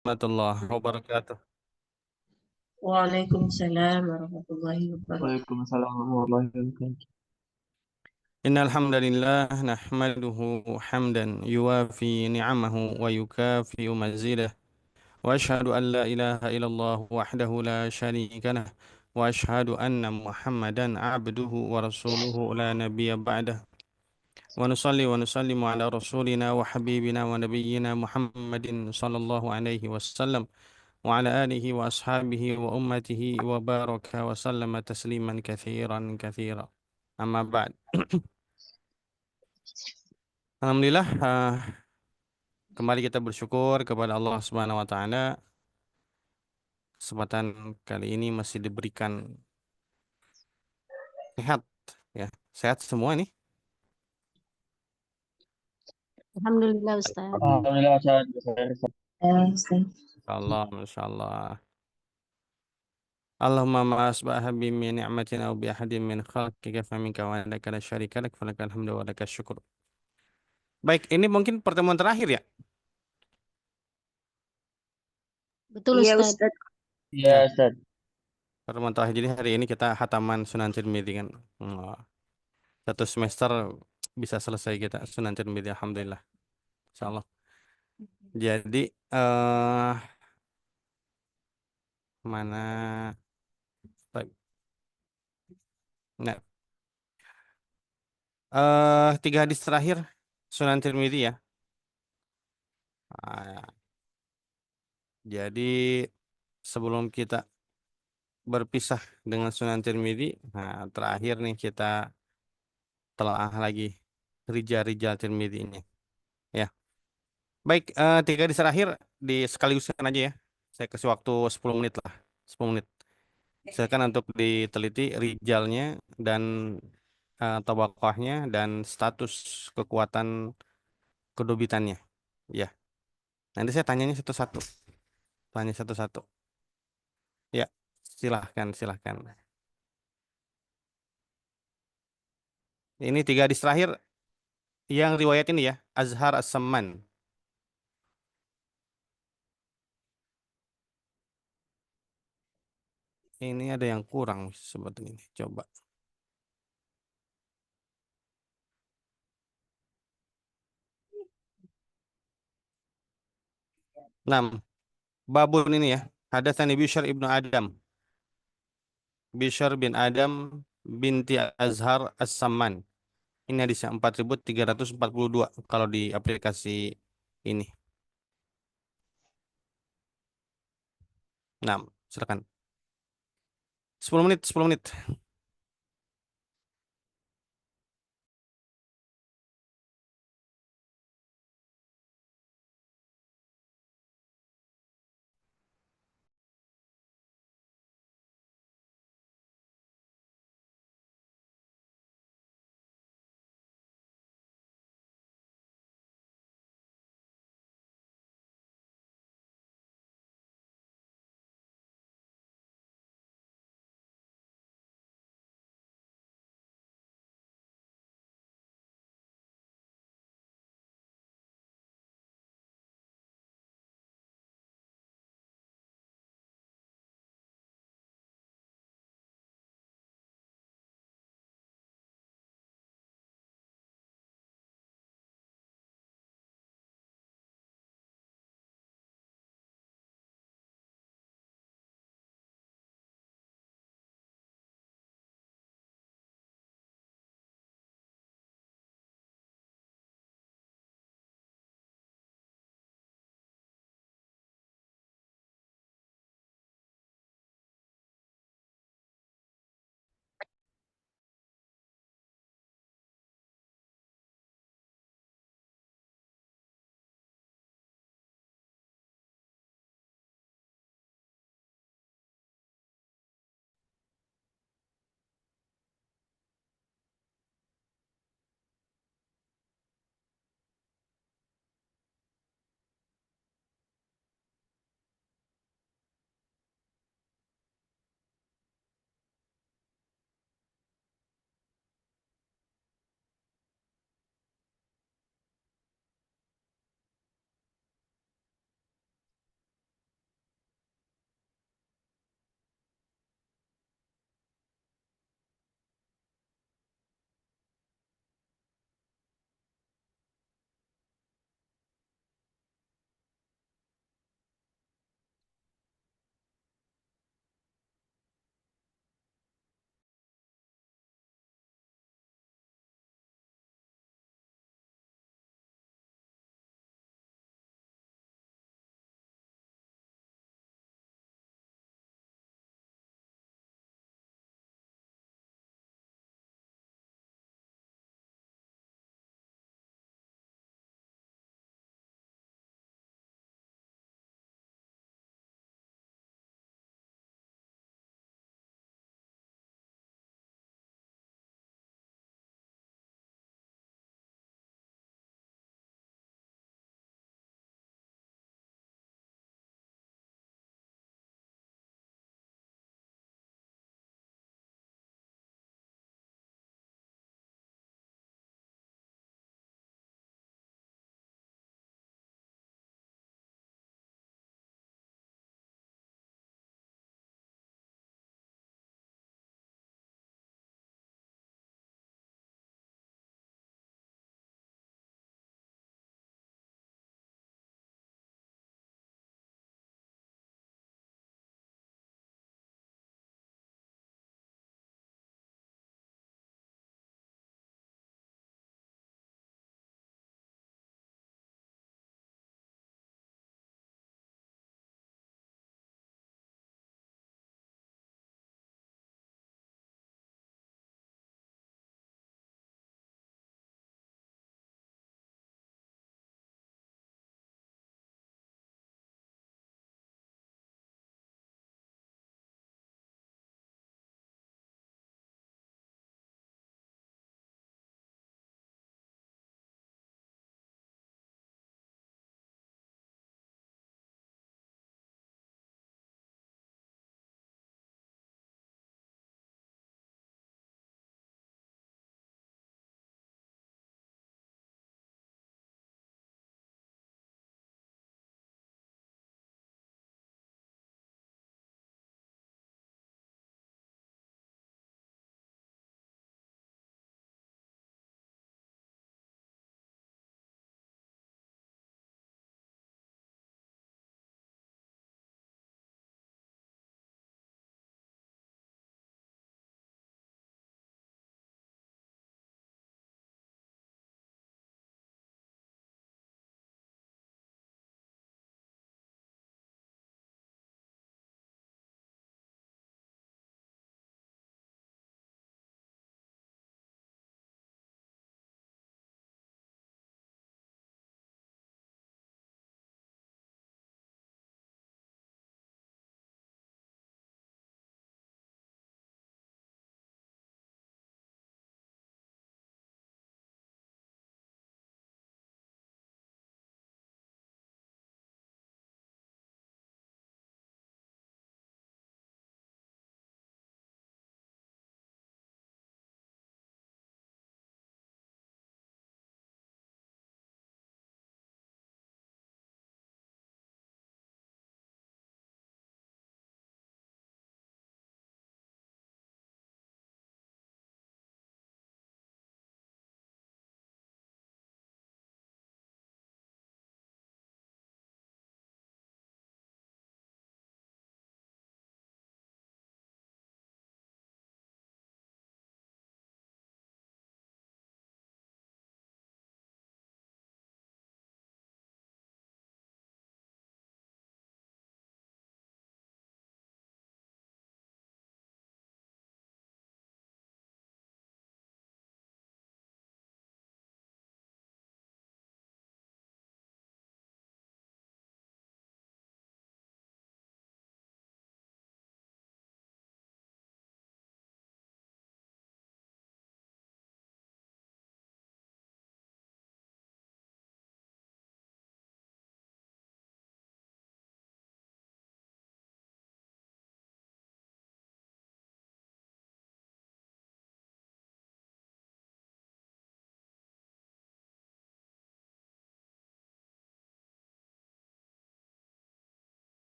Warahmatullahi wabarakatuh. Waalaikumsalam warahmatullahi wabarakatuh. Waalaikumsalam warahmatullahi wabarakatuh. Innal hamdalillah nahmaduhu hamdan yuwafi ni'amahu wa yukafi'u mazidah. Wa asyhadu an la ilaha illallah wahdahu la syarika lah. Wa asyhadu anna Muhammadan abduhu wa rasuluhu la nabiyya ba'dah. Wa nusalli wa nusallimu ala rasulina wa habibina wa nabiyyina Muhammadin sallallahu alaihi wasallam wa ala alihi wa ashabihi wa ummatihi wa baraka wa sallama tasliman katsiran katsira. Amma ba'd. Alhamdulillah, kembali kita bersyukur kepada Allah Subhanahu wa taala. Kesempatan kali ini masih diberikan sehat, ya. Sehat semua nih. Alhamdulillah Ustaz. Alhamdulillah Ustaz. Ustaz. Insyaallah, masyaallah. Allahumma ma asbaha bi min ni'matin aw bi ahadin min khalqika faminka wa laka la syarika lak falakal hamdu wa lakal syukur. Baik, ini mungkin pertemuan terakhir ya. Betul Iya Ustaz. Ustaz. Iya Ya, Ustaz. pertemuan terakhir. Jadi hari ini kita hataman Sunan Tirmidzi kan. Oh, satu semester bisa selesai kita Sunan Tirmidzi, alhamdulillah. Insyaallah. Jadi mana baik. Nah, tiga hadis terakhir Sunan Tirmidzi ya. Ah, jadi sebelum kita berpisah dengan Sunan Tirmidzi, nah terakhir nih kita telaah lagi Rijal Tirmidzi ini. Ya, baik, tiga hadis terakhir di sekaliguskan aja ya. Saya kasih waktu 10 menit lah, 10 menit. Silakan untuk diteliti rijalnya dan tabaqahnya dan status kekuatan kedobitannya. Ya, nanti saya tanyanya satu-satu. Tanya satu-satu. Ya, silahkan, silahkan. Ini tiga hadis terakhir yang riwayat ini ya, Azhar As-Samman. Ini ada yang kurang sebetulnya. Coba. 6. Babun ini ya. Hadatsani Bishr ibnu Adam. Bishr bin Adam binti Azhar As-Samman. Ini hadisnya 4342 kalau di aplikasi ini. 6. Silakan. 10 menit, 10 menit.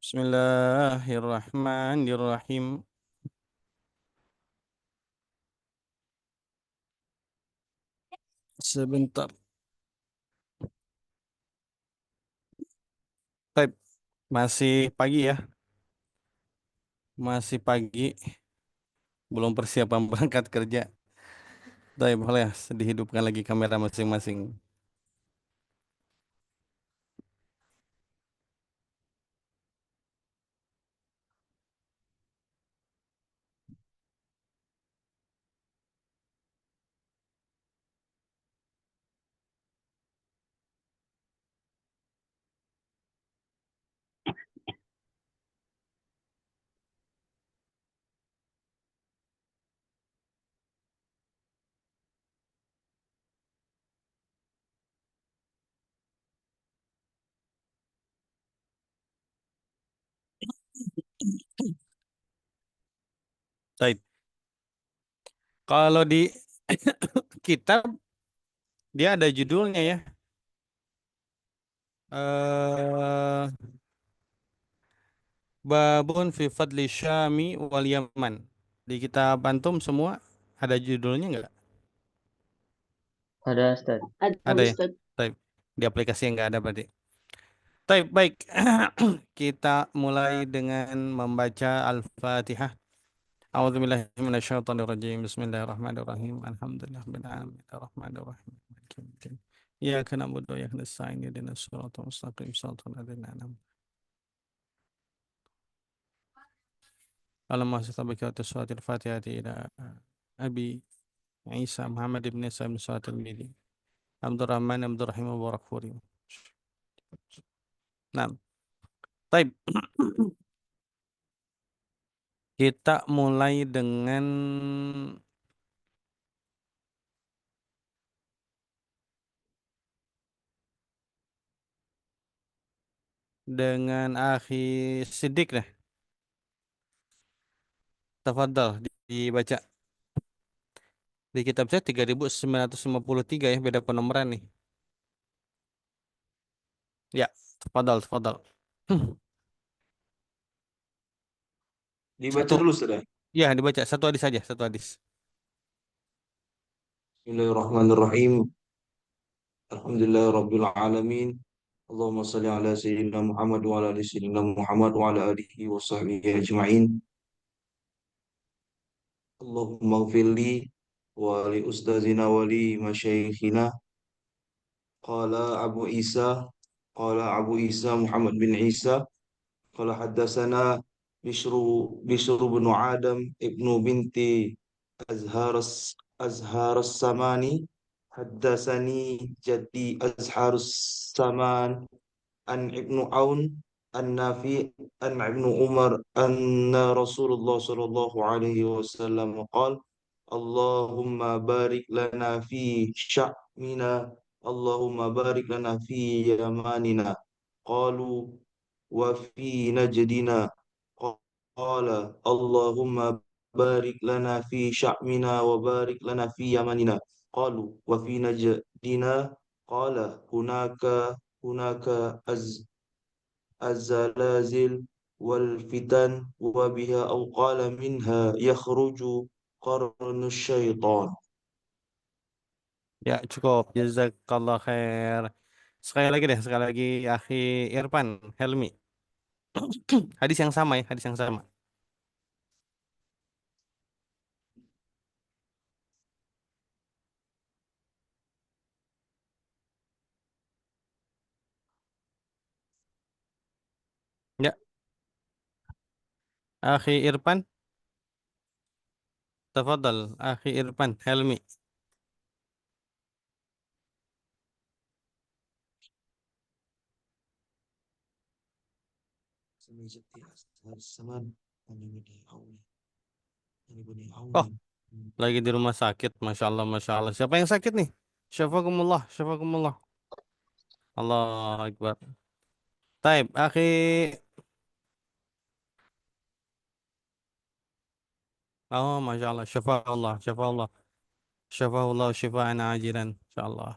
Bismillahirrahmanirrahim. Sebentar. Baik, masih pagi ya. Masih pagi, belum persiapan berangkat kerja. Baik, boleh ya, dihidupkan lagi kamera masing-masing. Baik, kalau di kitab dia ada judulnya ya. Eh Babun fi fadli Syami wal Yaman. Di kitab antum semua ada judulnya nggak? Ada Ustaz. Ada Ada ya? Ustaz. Baik. Di aplikasi yang nggak ada berarti. Baik, baik. Kita mulai dengan membaca Al-Fatihah. A'udzubillahi minasyaitonirrajim. Bismillahirrahmanirrahim. Alhamdulillahirabbil alamin. Arrahmanirrahim. Maliki yaumiddin. Iyyaka na'budu wa iyyaka nasta'in. Ihdinas siratal mustaqim. Shiratal ladzina an'amta 'alaihim ghairil maghdubi 'alaihim waladdallin. Fatihati ila Abi Isa Muhammad ibn Isa ibn Suratul Mili. Abdurrahman Abdurrahim Mubarak Furi. Nah, baik. Kita mulai dengan Akhi Siddiq nih. Tafadhal dibaca. Di kitab saya 3953 ya, beda penomoran nih. Ya, tafadhal, tafadhal. Dibaca Satu. dulu sudah. Ya, dibaca satu hadis saja, satu hadis. Bismillahirrahmanirrahim. Alhamdulillah Rabbil Alamin. Allahumma salli ala Sayyidina Muhammad wa ala ali Sayyidina Muhammad wa ala alihi wa sahbihi ajma'in. Allahumma gfirli wa li ustazina wa li masyayikhina. Qala Abu Isa. Qala Abu Isa Muhammad bin Isa. Qala haddasana Bishru bin Adam ibnu binti أزهار أزهار السمان حدثني جدي أزهار السمان عن ابن عون النافي عن ابن عمر أن رسول الله صلى الله عليه وسلم قال اللهم بارك لنا في شأمنا اللهم بارك لنا في يماننا قالوا وفي نجدنا قال اللهم بارك لنا في شأمنا وبارك لنا في يمننا قالوا وفي نجدنا قال هناك الزلازل والفتن وبها أو قال منها يخرج قرن الشيطان. Ya, cukup. Jazakallah khair. Sekali lagi Akhi Irfan Helmi. Hadis yang sama ya, hadis yang sama. Ya, Akhi Irfan, tafadhal. Akhi Irfan Helmi. Oh, lagi di rumah sakit. Masya Allah, Masya Allah. Siapa yang sakit nih? Syafakumullah, syafakumullah. Allah Akbar. Taib, akhi. Oh, Masya Allah. Syafa Allah, syafa Allah. Syafa Allah, syifa'an ajilan. Insya Allah.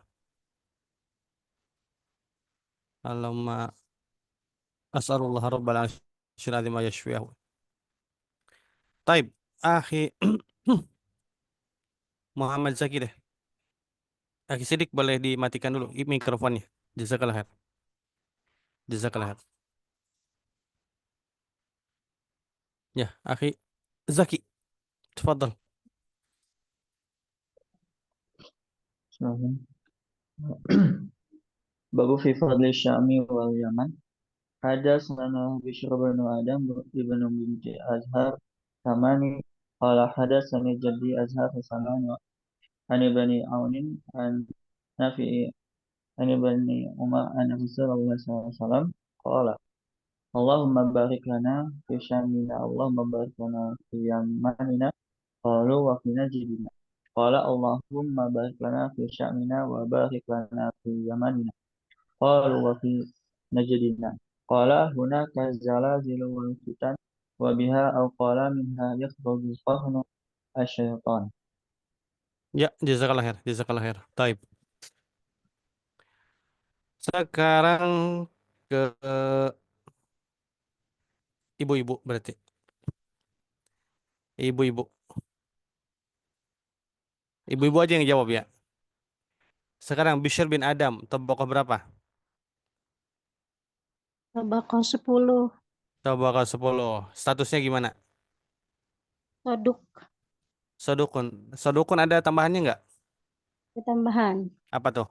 Allahumma as'alullah rabbal alamin. syirati ma yashfi'ahu. Taib, akhi Muhammad Zaki deh. Akhi Sidik boleh dimatikan dulu mikrofonnya. Jazakallah khair. Jazakallah khair. Ya, akhi Zaki, tafadhal. Bismillahirrahmanirrahim. Babu fi fadli Syami wal Yaman. Hadatsana Bishr bin Adam ibn binti Azhar Samani qala hadatsani jaddi Azhar Samani an ibni Aunin an Nafi'i an ibni Umar an Rasulullah sallallahu alaihi wasallam qala Allahumma barik lana fi syamina Allahumma barik lana fi yamanina qalu wa fi najdina qala Allahumma barik lana fi syamina wa barik lana fi yamanina qalu wa fi najdina qala hunaka zalazilu wal fitan wa biha aw qala minha yakhruju qahnu asyaitan. Ya, jazakallah khair. Jazakallah khair. Taib. Sekarang ke ibu-ibu berarti. Ibu-ibu. Ibu-ibu aja yang jawab ya. Sekarang Bishr bin Adam, tabaqah berapa? Tabaqah 10. Tabaqah 10. Statusnya gimana? Soduk. Sodukun. Sodukun ada tambahannya nggak? Ketambahan. Apa tuh?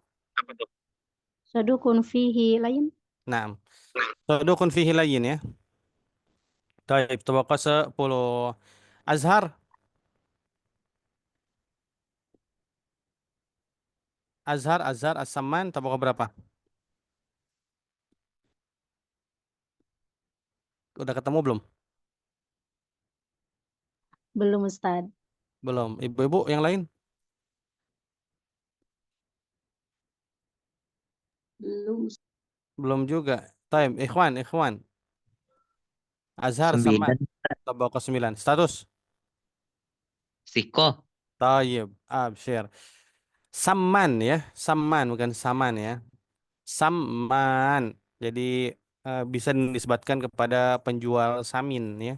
Sodukun fihi lain. Nah, sodukun fihi layin ya. Taib, tabaqah 10. Azhar. Azhar, As-Samman, tabaqah berapa? Udah ketemu belum? Belum Ustaz. Belum. Ibu-ibu yang lain? Belum. Belum juga. Taib, ikhwan. Azhar, Samman, 9 tabaqah 9. Status? Siko. Taib, absyir. Samman ya, Samman bukan Saman ya. Samman. Jadi bisa dinisbatkan kepada penjual samin ya.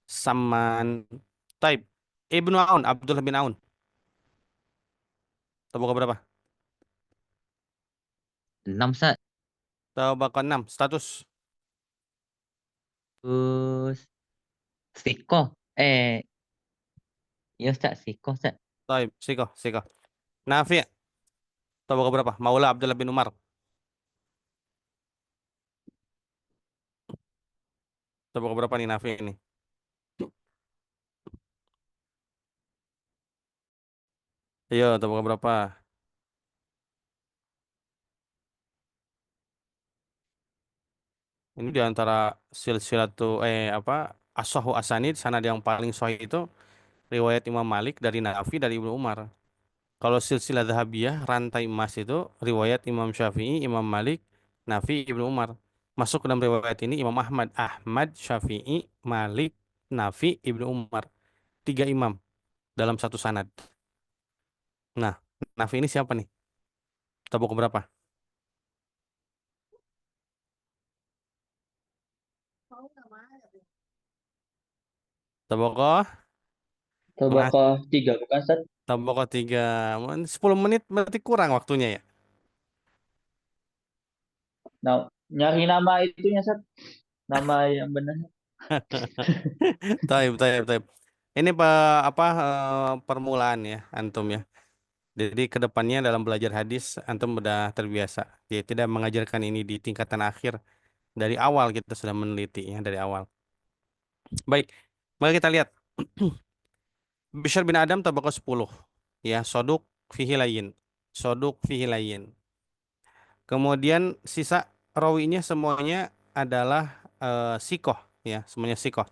Samman. Taib. Ibnu Aun, Abdullah bin Aun. Tabaqah berapa? 6 Ustaz. Tabaqah 6. Status? Terus Siko. Ya Ustaz, Siko Ustaz. Taib, sikoh. Nafi'. Tabaqah berapa? Maula Abdullah bin Umar. Tabaqah berapa nih Nafi' ini? Ayo, tabaqah berapa? Ini di antara silsilatu apa? As-Sahhu Asanid, sanad yang paling sahih itu riwayat Imam Malik dari Nafi dari Ibnu Umar. Kalau silsilah Dhahabiyah, rantai emas itu riwayat Imam Syafi'i, Imam Malik, Nafi, Ibnu Umar. Masuk ke dalam riwayat ini Imam Ahmad, Syafi'i, Malik, Nafi, Ibnu Umar. 3 imam dalam satu sanad. Nah, Nafi ini siapa nih? Tabuk berapa? Tabuk Tabaqah 3 bukan Ustaz? Tabuk 3. 10 menit berarti kurang waktunya ya. Nah, nyari nama itunya Ustaz. Nama yang benar. Taib. Ini apa permulaan ya antum ya. Jadi kedepannya dalam belajar hadis antum udah terbiasa. Dia tidak mengajarkan ini di tingkatan akhir. Dari awal kita sudah meneliti ya dari awal. Baik, mari kita lihat. Bishr bin Adam tabaqah 10. Ya, soduk fihi layin. Soduk fihi layin. Kemudian sisa rawinya semuanya adalah sikoh ya, semuanya sikoh.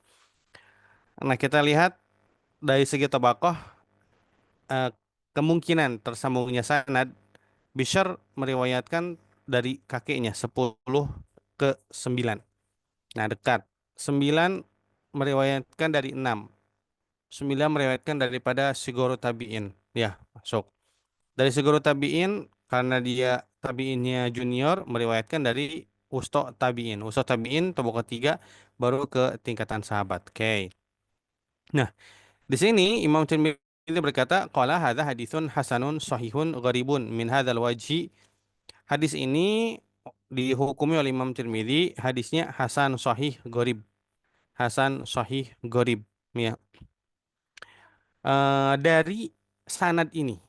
Nah, kita lihat dari segi tabaqah eh, kemungkinan tersambungnya sanad Bishr meriwayatkan dari kakeknya 10 ke 9. Nah, dekat. 9 meriwayatkan dari 6. 9 meriwayatkan daripada Sigoro Tabi'in. Ya, masuk. Dari Sigoro Tabi'in, karena dia tabi'innya junior, meriwayatkan dari Usto Tabi'in. Usto Tabi'in, tabaqah 3, baru ke tingkatan sahabat. Oke. Nah, di sini Imam Tirmidzi berkata, qala hadza haditsun hasanun sahihun gharibun min hadzal wajhi. Hadis ini dihukumi oleh Imam Tirmidzi, hadisnya hasan sahih gharib. Hasan sahih gharib, ya. Dari sanad ini,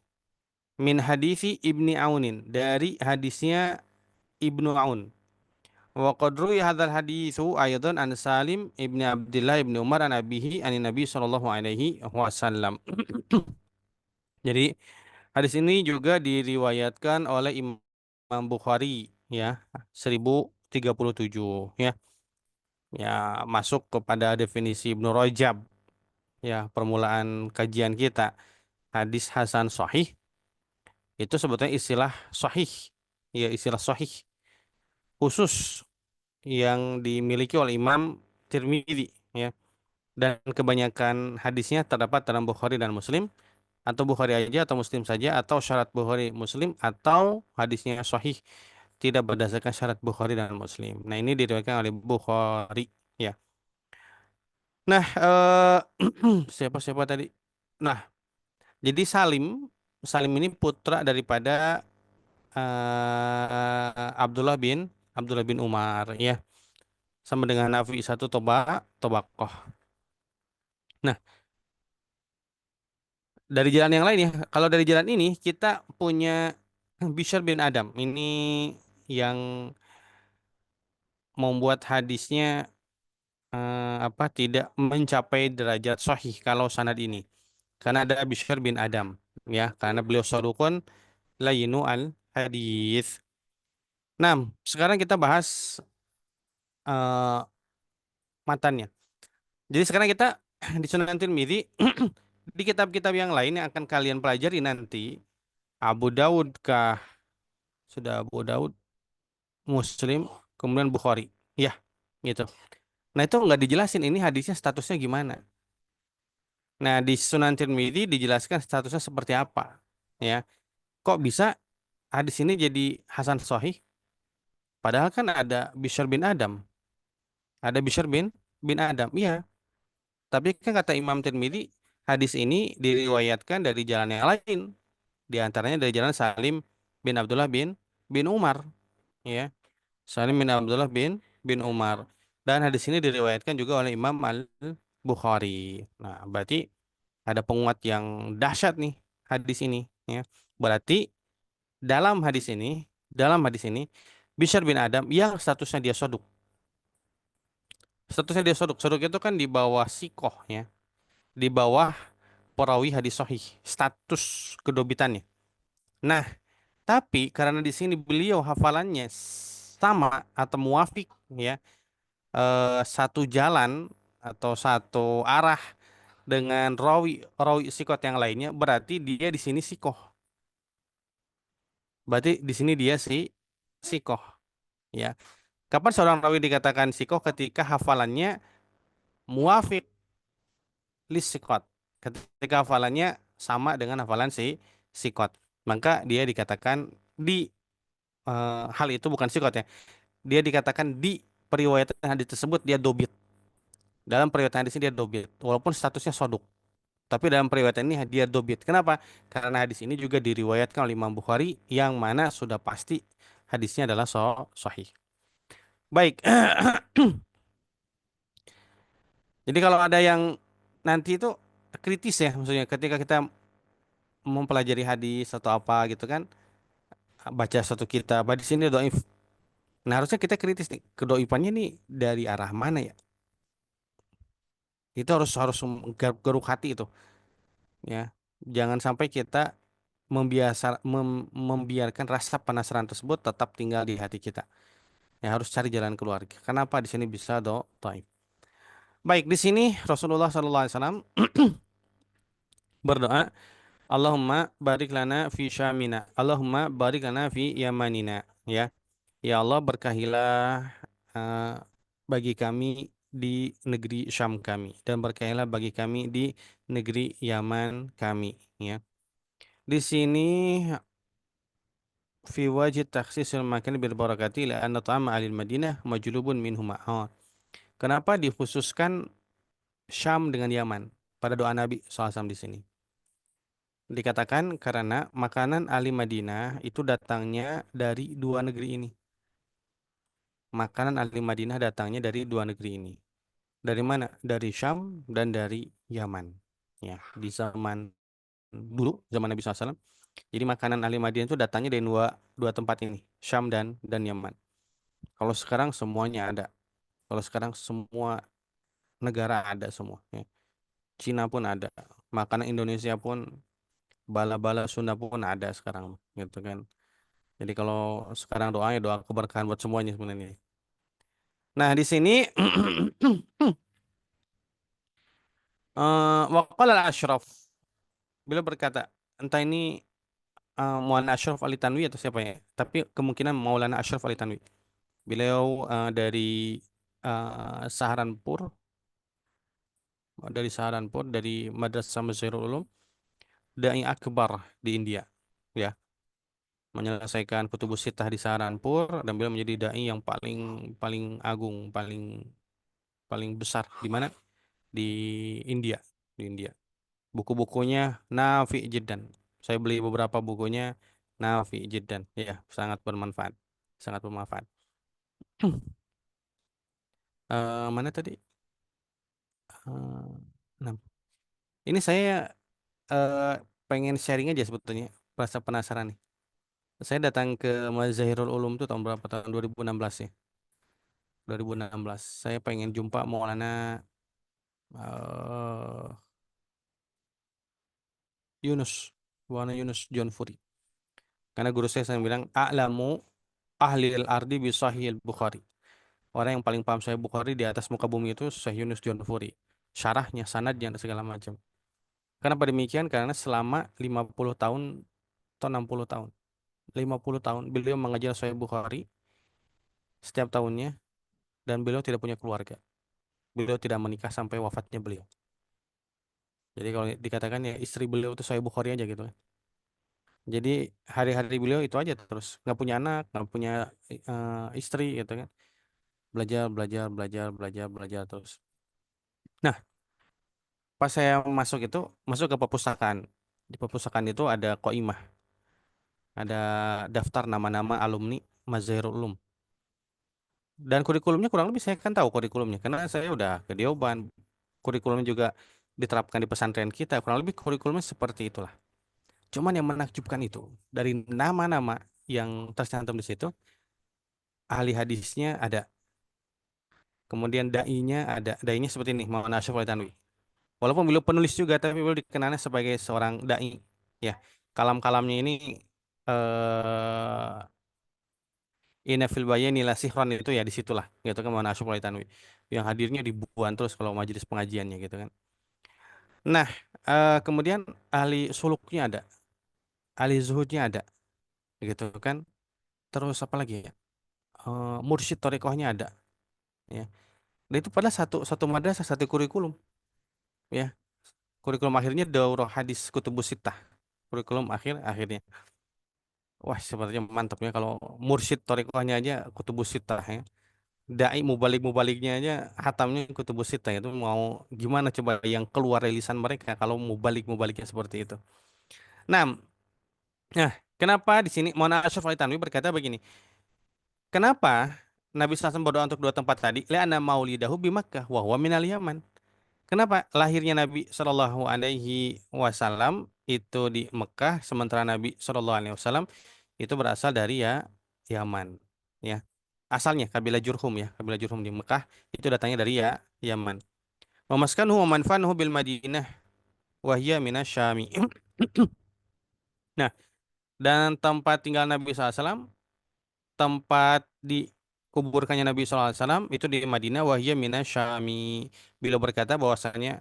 min hadisi Ibni Aunin, dari hadisnya Ibnu Aun. Wa qad ruwiya hadzal haditsu aidan an Salim ibni Abdullah ibni Umar an abihi an Nabi sallallahu alaihi wasallam. Jadi hadis ini juga diriwayatkan oleh Imam Bukhari, ya, 1037, ya. Ya, masuk kepada definisi Ibnu Rajab, ya, permulaan kajian kita. Hadis hasan sahih itu sebetulnya istilah sahih, ya, istilah sahih khusus yang dimiliki oleh Imam Tirmidzi, ya. Dan kebanyakan hadisnya terdapat dalam Bukhari dan Muslim, atau Bukhari aja atau Muslim saja, atau syarat Bukhari Muslim, atau hadisnya sahih tidak berdasarkan syarat Bukhari dan Muslim. Nah, ini diriwayatkan oleh Bukhari, ya. Nah, siapa-siapa tadi? Nah, jadi Salim ini putra daripada Abdullah bin Umar, ya, sama dengan Nafi satu Tobakoh. Nah, dari jalan yang lain, ya, kalau dari jalan ini kita punya Bishr bin Adam ini yang membuat hadisnya tidak mencapai derajat sahih kalau sanad ini, karena ada Bishr bin Adam, ya, karena beliau sadukun layinu al hadis. Nah, sekarang kita bahas eh, matannya. Jadi sekarang kita di Sunan Tirmidzi, di kitab-kitab yang lain yang akan kalian pelajari nanti, Abu Daud kah, sudah Abu Daud, Muslim, kemudian Bukhari, ya, gitu. Nah, itu nggak dijelasin ini hadisnya statusnya gimana. Nah, di Sunan Tirmidzi dijelaskan statusnya seperti apa, ya. Kok bisa hadis ini jadi hasan sahih? Padahal kan ada Bishr bin Adam, ada Bishr bin Adam, iya. Tapi kan kata Imam Tirmidzi, hadis ini diriwayatkan dari jalan yang lain. Di antaranya dari jalan Salim bin Abdullah bin Umar, ya. Salim bin Abdullah bin Umar. Dan hadis ini diriwayatkan juga oleh Imam Al-Bukhari. Nah, berarti ada penguat yang dahsyat nih hadis ini, ya. Berarti dalam hadis ini Bishr bin Adam yang statusnya dia soduk. Statusnya dia soduk. Soduk itu kan di bawah sikoh, ya. Di bawah perawi hadis sahih, status kedobitannya. Nah, tapi karena di sini beliau hafalannya sama atau muafik, ya, satu jalan atau satu arah dengan rawi rawi sikot yang lainnya, berarti dia di sini sikoh. Berarti di sini dia sikoh, ya. Kapan seorang rawi dikatakan sikoh? Ketika hafalannya muafik lis sikot. Ketika hafalannya sama dengan hafalan sikot, maka dia dikatakan di hal itu bukan sikot, ya. Dia dikatakan di periwayatan hadis tersebut dia dobit. Dalam periwayatan hadis ini dia dobit, walaupun statusnya soduk. Tapi dalam periwayatan ini dia dobit. Kenapa? Karena hadis ini juga diriwayatkan oleh Imam Bukhari, yang mana sudah pasti hadisnya adalah sahih. Baik. Jadi kalau ada yang nanti itu kritis, ya, maksudnya ketika kita mempelajari hadis atau apa gitu kan, baca satu kitab, di sini doif. Nah, harusnya kita kritis nih, kedoifannya nih dari arah mana, ya? Itu harus harus garuk hati itu, ya. Jangan sampai kita membiarkan rasa penasaran tersebut tetap tinggal di hati kita. Ya, harus cari jalan keluar. Kenapa di sini bisa doif? Baik, di sini Rasulullah SAW berdoa, Allahumma barik lana fi syamina, Allahumma barik lana fi yamanina, ya. Ya Allah, berkahilah eh, bagi kami di negeri Syam kami, dan berkahilah bagi kami di negeri Yaman kami, ya. Di sini fi wajib takhsisul makan bil barakati la anna ta'ama alil Madinah majlubun minhum. Kenapa dikhususkan Syam dengan Yaman pada doa Nabi SAW di sini? Dikatakan karena makanan ahli Madinah itu datangnya dari dua negeri ini. Makanan ahli Madinah datangnya dari dua negeri ini. Dari mana? Dari Syam dan dari Yaman. Ya, di zaman dulu, zaman Nabi SAW. Jadi makanan ahli Madinah itu datangnya dari dua tempat ini, Syam dan Yaman. Kalau sekarang semuanya ada. Kalau sekarang semua negara ada semua. Ya. Cina pun ada. Makanan Indonesia pun, bala-bala Sunda pun ada sekarang, gitu kan. Jadi kalau sekarang doanya doa keberkahan buat semuanya sebenarnya. Nah di sini waqala al-Ashraf, beliau berkata, entah ini Maulana Ashraf Ali Tanwi atau siapa ya, tapi kemungkinan Maulana Ashraf Ali Tanwi. Beliau Saharanpur, dari Madrasah Mazharul Ulum, dai akbar di India, ya, menyelesaikan Kutubus Sittah di Saharanpur, dan beliau menjadi dai yang paling paling agung, paling paling besar di mana? Di India, di India. Buku-bukunya nafi jiddan. Saya beli beberapa bukunya, nafi jiddan. Ya, sangat bermanfaat. Sangat bermanfaat. Mana tadi? Eh, nah, ini saya eh, pengen sharing aja sebetulnya. Rasa penasaran nih. Saya datang ke Mazahirul Ulum itu tahun berapa? Tahun 2016 ya. 2016. Saya pengen jumpa Maulana eh, Yunus. Maulana Yunus John Furi. Karena guru saya bilang, a'lamu ahlil ardi bi sahihil Bukhari. Orang yang paling paham Sahih Bukhari di atas muka bumi itu Sahih Yunus John Furi. Syarahnya, sanadnya, dan segala macam. Kenapa demikian? Karena selama 50 tahun atau 60 tahun. 50 tahun beliau mengajar Sahih Bukhari setiap tahunnya, dan beliau tidak punya keluarga. Beliau tidak menikah sampai wafatnya beliau. Jadi kalau dikatakan ya istri beliau itu Sahih Bukhari aja gitu kan. Jadi hari-hari beliau itu aja terus. Nggak punya anak, nggak punya istri gitu kan. Belajar, belajar, belajar, belajar, belajar terus. Nah, pas saya masuk ke perpustakaan. Di perpustakaan itu ada qaimah, ada daftar nama-nama alumni Mazharul Ulum. Dan kurikulumnya kurang lebih saya kan tahu kurikulumnya karena saya udah ke Dioban. Kurikulumnya juga diterapkan di pesantren kita. Kurang lebih kurikulumnya seperti itulah. Cuman yang menakjubkan itu dari nama-nama yang tercantum di situ, ahli hadisnya ada. Kemudian dai-nya seperti ini, Maulana Ashraf Ali Tanwi. Walaupun beliau penulis juga, tapi beliau dikenalnya sebagai seorang dai. Ya, kalam-kalamnya ini eh Inna fil bayani la sihron itu ya disitulah, gitu kan, Maulana Ashraf Ali Tanwi. Yang hadirnya ribuan terus kalau majelis pengajiannya gitu kan. Nah, kemudian ahli suluknya ada, ahli zuhudnya ada, gitu kan. Terus apa lagi ya? Mursyid Thariqahnya ada, ya. Dan itu pada satu satu madrasah, satu kurikulum, ya. Kurikulum akhirnya Daurah Hadis Kutubus Sittah. Kurikulum akhirnya. Wah, sepertinya mantap ya kalau mursyid Thariqahnya aja Kutubus Sittah ya. Dai mubalik-mubaliknya aja hatamnya Kutubus Sittah, itu mau gimana coba yang keluar rilisan mereka kalau mubalik-mubaliknya seperti itu. Nah, nah, kenapa di sini Maulana Ashraf Ali Tanwi berkata begini? Kenapa Nabi SAW berdoa untuk dua tempat tadi? Li'anna maulidahu bi Makkah wa huwa minal Yaman. Kenapa lahirnya Nabi Shallallahu Alaihi Wasallam itu di Mekah, sementara Nabi Shallallahu Alaihi Wasallam itu berasal dari Yaman, ya. Asalnya kabilah Jurhum, ya, kabilah Jurhum di Mekah itu datangnya dari Yaman. Memaskanuhu wa manfanuhu bil Madinah wa hiya minasyami. Nah, dan tempat tinggal Nabi SAW, tempat dikuburkannya Nabi SAW itu di Madinah, wa hiya minasyami. Beliau berkata bahwasanya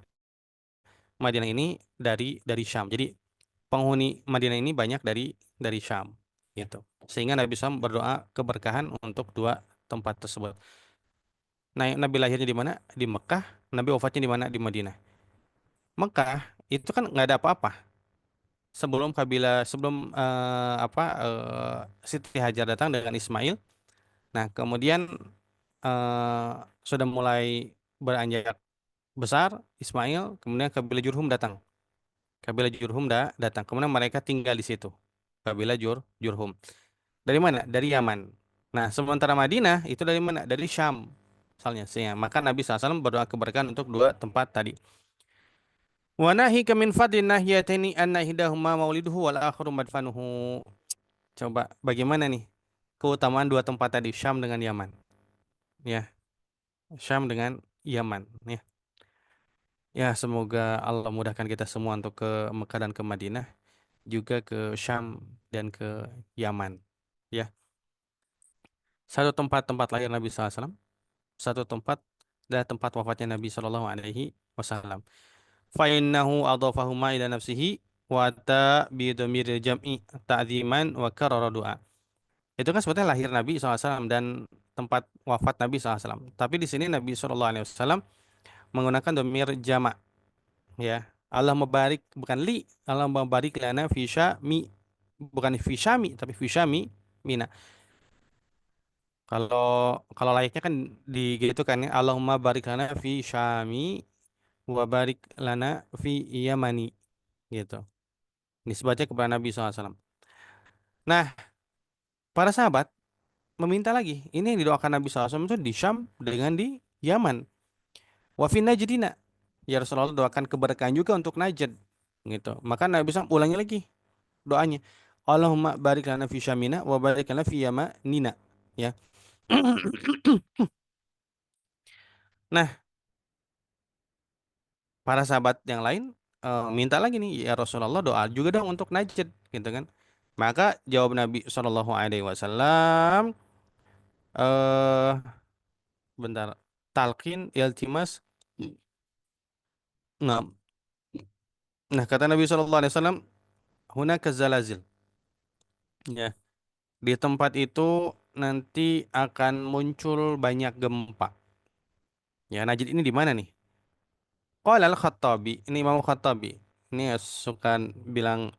Madinah ini dari Syam. Jadi penghuni Madinah ini banyak dari Syam, gitu. Sehingga Nabi SAW berdoa keberkahan untuk dua tempat tersebut. Nah, Nabi lahirnya di mana? Di Mekah. Nabi wafatnya di mana? Di Madinah. Mekah itu kan nggak ada apa-apa. Sebelum Siti Hajar datang dengan Ismail. Nah, kemudian sudah mulai beranjak besar, Ismail, kemudian kabilah Jurhum datang. Kabilah Jurhum datang. Kemudian mereka tinggal di situ. Kabilah Jurhum. Dari mana? Dari Yaman. Nah, sementara Madinah itu dari mana? Dari Syam. Misalnya, maka Nabi SAW berdoa keberkahan untuk dua tempat tadi. Wa nahika min fadlin nahiyataini anna ihdahuma mauliduhu wal akharu madfanuhu. Coba bagaimana nih keutamaan dua tempat tadi, Syam dengan Yaman? Ya, Syam dengan Yaman, ya. Ya, semoga Allah mudahkan kita semua untuk ke Mekah dan ke Madinah, juga ke Syam dan ke Yaman. Ya, satu tempat lahir Nabi SAW, satu tempat adalah tempat wafatnya Nabi SAW. Fa'innahu adhafahuma ila nafsihi wa ta bi dhamiril jam'i ta'dziman wa karara du'a. Itu kan sebetulnya lahir Nabi SAW dan tempat wafat Nabi SAW. Tapi di sini Nabi SAW menggunakan dhamir jama', ya. Allah membarik, bukan li, Allah membarik lana fi syami, bukan fi syami tapi fi syami mina. Kalau kalau layaknya kan gitu kan ya, Allahumma barik lana fi syami wa barik lana fi yamani gitu. Nisbatnya kepada Nabi SAW. Nah, para sahabat meminta lagi. Ini yang didoakan Nabi SAW itu di Syam dengan di Yaman. Wa fi Najdina. Ya Rasulullah, doakan keberkahan juga untuk Najd. Gitu. Maka Nabi SAW ulangi lagi doanya. Allahumma barik lana fi Syamina wa barik lana fi Yamanina. Ya. Nah, para sahabat yang lain minta lagi nih, ya Rasulullah, doa juga dong untuk Najd, gitu kan. Maka jawab Nabi SAW, eh bentar, talqin iltimas. Nah, nah kata Nabi SAW, hunaka zalazil. Ya, di tempat itu nanti akan muncul banyak gempa. Ya, Najd ini di mana nih? Qala al-Khattabi, ini Imam Khattabi. Ini suka bilang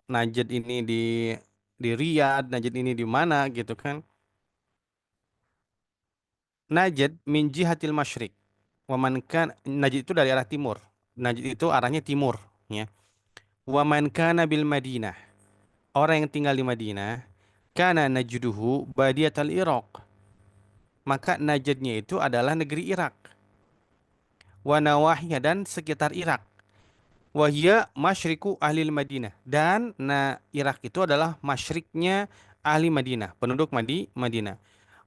Najd ini di Riyadh, Najd ini di mana gitu kan. Najd min jihatil masyriq. Wa man kan, Najd itu dari arah timur. Najd itu arahnya timur, ya. Wa man kana bil Madinah. Orang yang tinggal di Madinah, kana najduhu badiyatal Iraq. Maka Najdnya itu adalah negeri Irak. Wa nawahiyah, dan sekitar Irak. Wahia masyriku ahli Madinah. Dan Irak itu adalah masyriknya ahli Madinah, penduduk Madinah.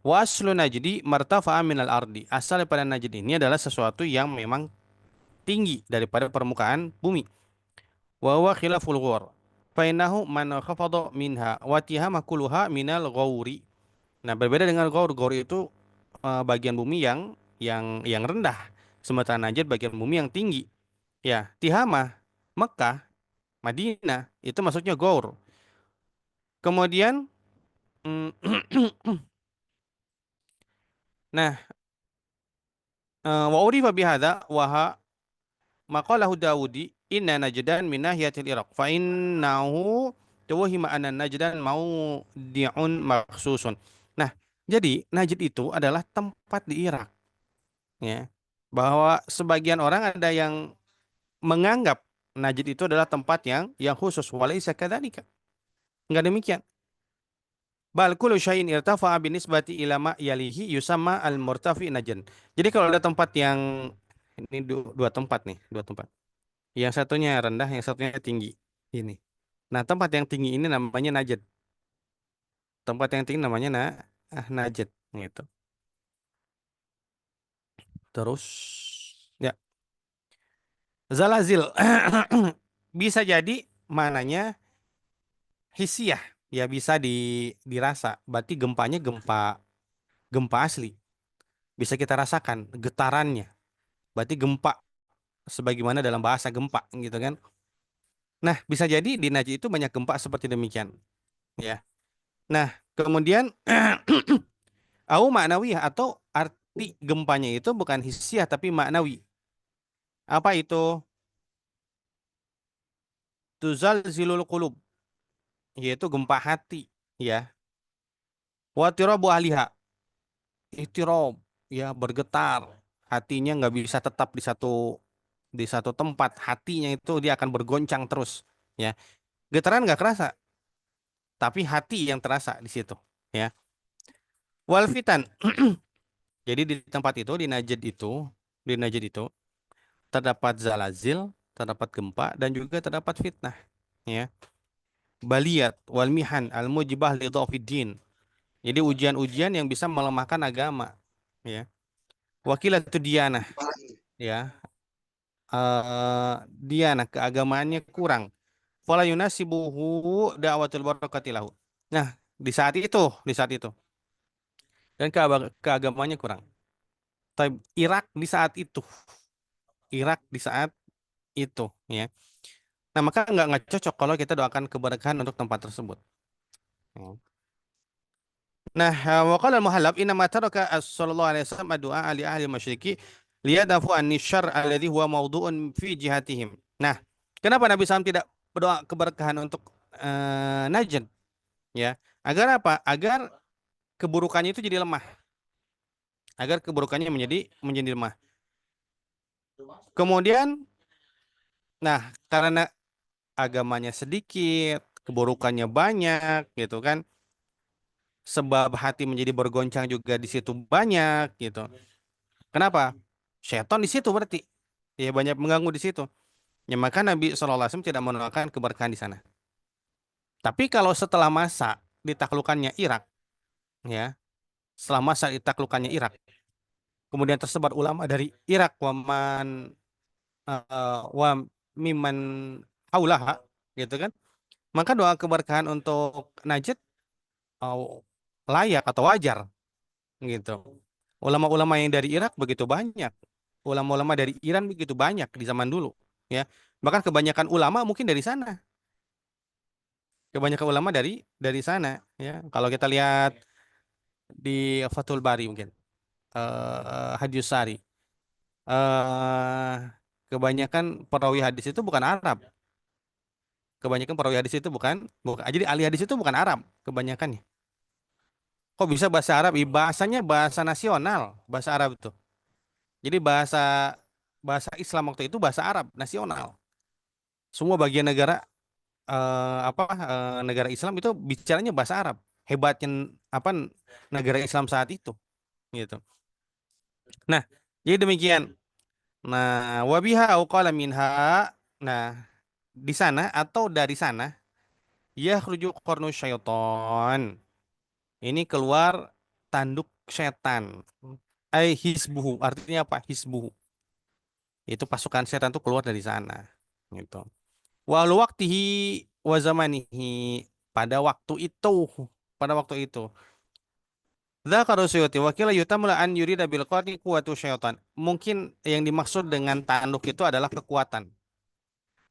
Wa aslu Najdi martafa'a minal ardi. Asal daripada Najd ini adalah sesuatu yang memang tinggi daripada permukaan bumi. Wa huwa khilaful ghur. Fa innahu man khafada minha wa tihama kulluha minal ghauri. Nah, berbeda dengan ghaur. Ghaur itu bagian bumi yang rendah. Sementara Najd bagian bumi yang tinggi. Ya, Tihama, Mekah, Madinah itu maksudnya ghaur. Kemudian mm, nah, wa urifa bihadza wa maqalahu Dawudi inna najdan min nahiyatil Iraq fa innahu tuwahima anna najdan maudi'un makhsusun. Nah, jadi Najd itu adalah tempat di Irak, ya. Bahwa sebagian orang ada yang menganggap Najd itu adalah tempat yang khusus, walaisa kadzalika. Enggak demikian. Bal kullu syai'in irtafa'a binisbati ila ma yalihi yusamma al-murtafi najdan. Jadi kalau ada tempat yang ini dua tempat nih, dua tempat. Yang satunya rendah, yang satunya tinggi. Ini. Nah, tempat yang tinggi ini namanya Najd. Tempat yang tinggi namanya Najd, gitu. Terus ya, zalazil bisa jadi mananya hisiah, ya bisa dirasa. Berarti gempanya gempa gempa asli. Bisa kita rasakan getarannya. Berarti gempa sebagaimana dalam bahasa gempa, gitu kan. Nah, bisa jadi di Najd itu banyak gempa seperti demikian, ya. Nah, kemudian au maknawi, atau arti gempanya itu bukan hisiah tapi maknawi. Apa itu? Tuzal zilul qulub, yaitu gempa hati, ya. Wa tirabu ahliha. Ihtirab, ya bergetar, hatinya nggak bisa tetap di satu tempat, hatinya itu dia akan bergoncang terus, ya. Getaran nggak kerasa, tapi hati yang terasa di situ, ya. Wal fitan, jadi di tempat itu, di Najd itu terdapat zalazil, terdapat gempa dan juga terdapat fitnah, ya. Baliyat wal mihan al mujibah li dhafid. Jadi ujian-ujian yang bisa melemahkan agama, ya. Wakilatu dianah, ya. Dianah keagamaannya kurang. Fala yunasibuhu da'watul barakati lahu. Nah, di saat itu dan keagamaannya kurang. Tapi Irak di saat itu, Irak di saat itu, ya. Nah, maka nggak cocok kalau kita doakan keberkahan untuk tempat tersebut. Ya. Nah, wa qala al-muhallab inna ma taraka sallallahu alaihi wasallam du'a li ahli masyriki liyadafu an syarr alladhi huwa mawdu'un fi jihatihim. Nah, kenapa Nabi SAW tidak berdoa keberkahan untuk Najd? Ya, agar apa? Agar keburukannya itu jadi lemah. Agar keburukannya menjadi lemah. Kemudian, nah, karena agamanya sedikit, keburukannya banyak, gitu kan? Sebab hati menjadi bergoncang juga di situ banyak, gitu. Kenapa? Setan di situ berarti. Ya banyak mengganggu di situ. Ya maka Nabi SAW tidak mendoakan keberkahan di sana. Tapi kalau setelah masa ditaklukkannya Irak, ya, setelah masa ditaklukkannya Irak, kemudian tersebar ulama dari Irak wa miman haulaha, gitu kan? Maka doa keberkahan untuk Najd uh, layak atau wajar, gitu. Ulama-ulama yang dari Irak begitu banyak, ulama-ulama dari Iran begitu banyak di zaman dulu, ya. Bahkan kebanyakan ulama mungkin dari sana. Kebanyakan ulama dari sana, ya. Kalau kita lihat di Fathul Bari mungkin Hadis Sari, eh kebanyakan perawi hadis itu bukan Arab. Kebanyakan perawi hadis itu bukan. Jadi ahli hadis itu bukan Arab kebanyakannya. Kok bisa bahasa Arab? Bahasanya bahasa nasional, bahasa Arab itu. Jadi bahasa bahasa Islam waktu itu bahasa Arab nasional. Semua bagian negara negara Islam itu bicaranya bahasa Arab. Hebatnya apa negara Islam saat itu, gitu. Nah, jadi demikian. Nah, wabiha au qala minha. Nah, di sana atau dari sana yakhruju qarnu syaiton. Ini keluar tanduk setan. Hisbuhu. Artinya apa? Hisbuhu. Itu pasukan setan tuh keluar dari sana. Gitu. Walau waktihi wa zamanihi. Pada waktu itu. Pada waktu itu. Dzakara Suyuti wa qila yutamla an yurida bil qarni quwwatu syaitan. Mungkin yang dimaksud dengan tanduk itu adalah kekuatan.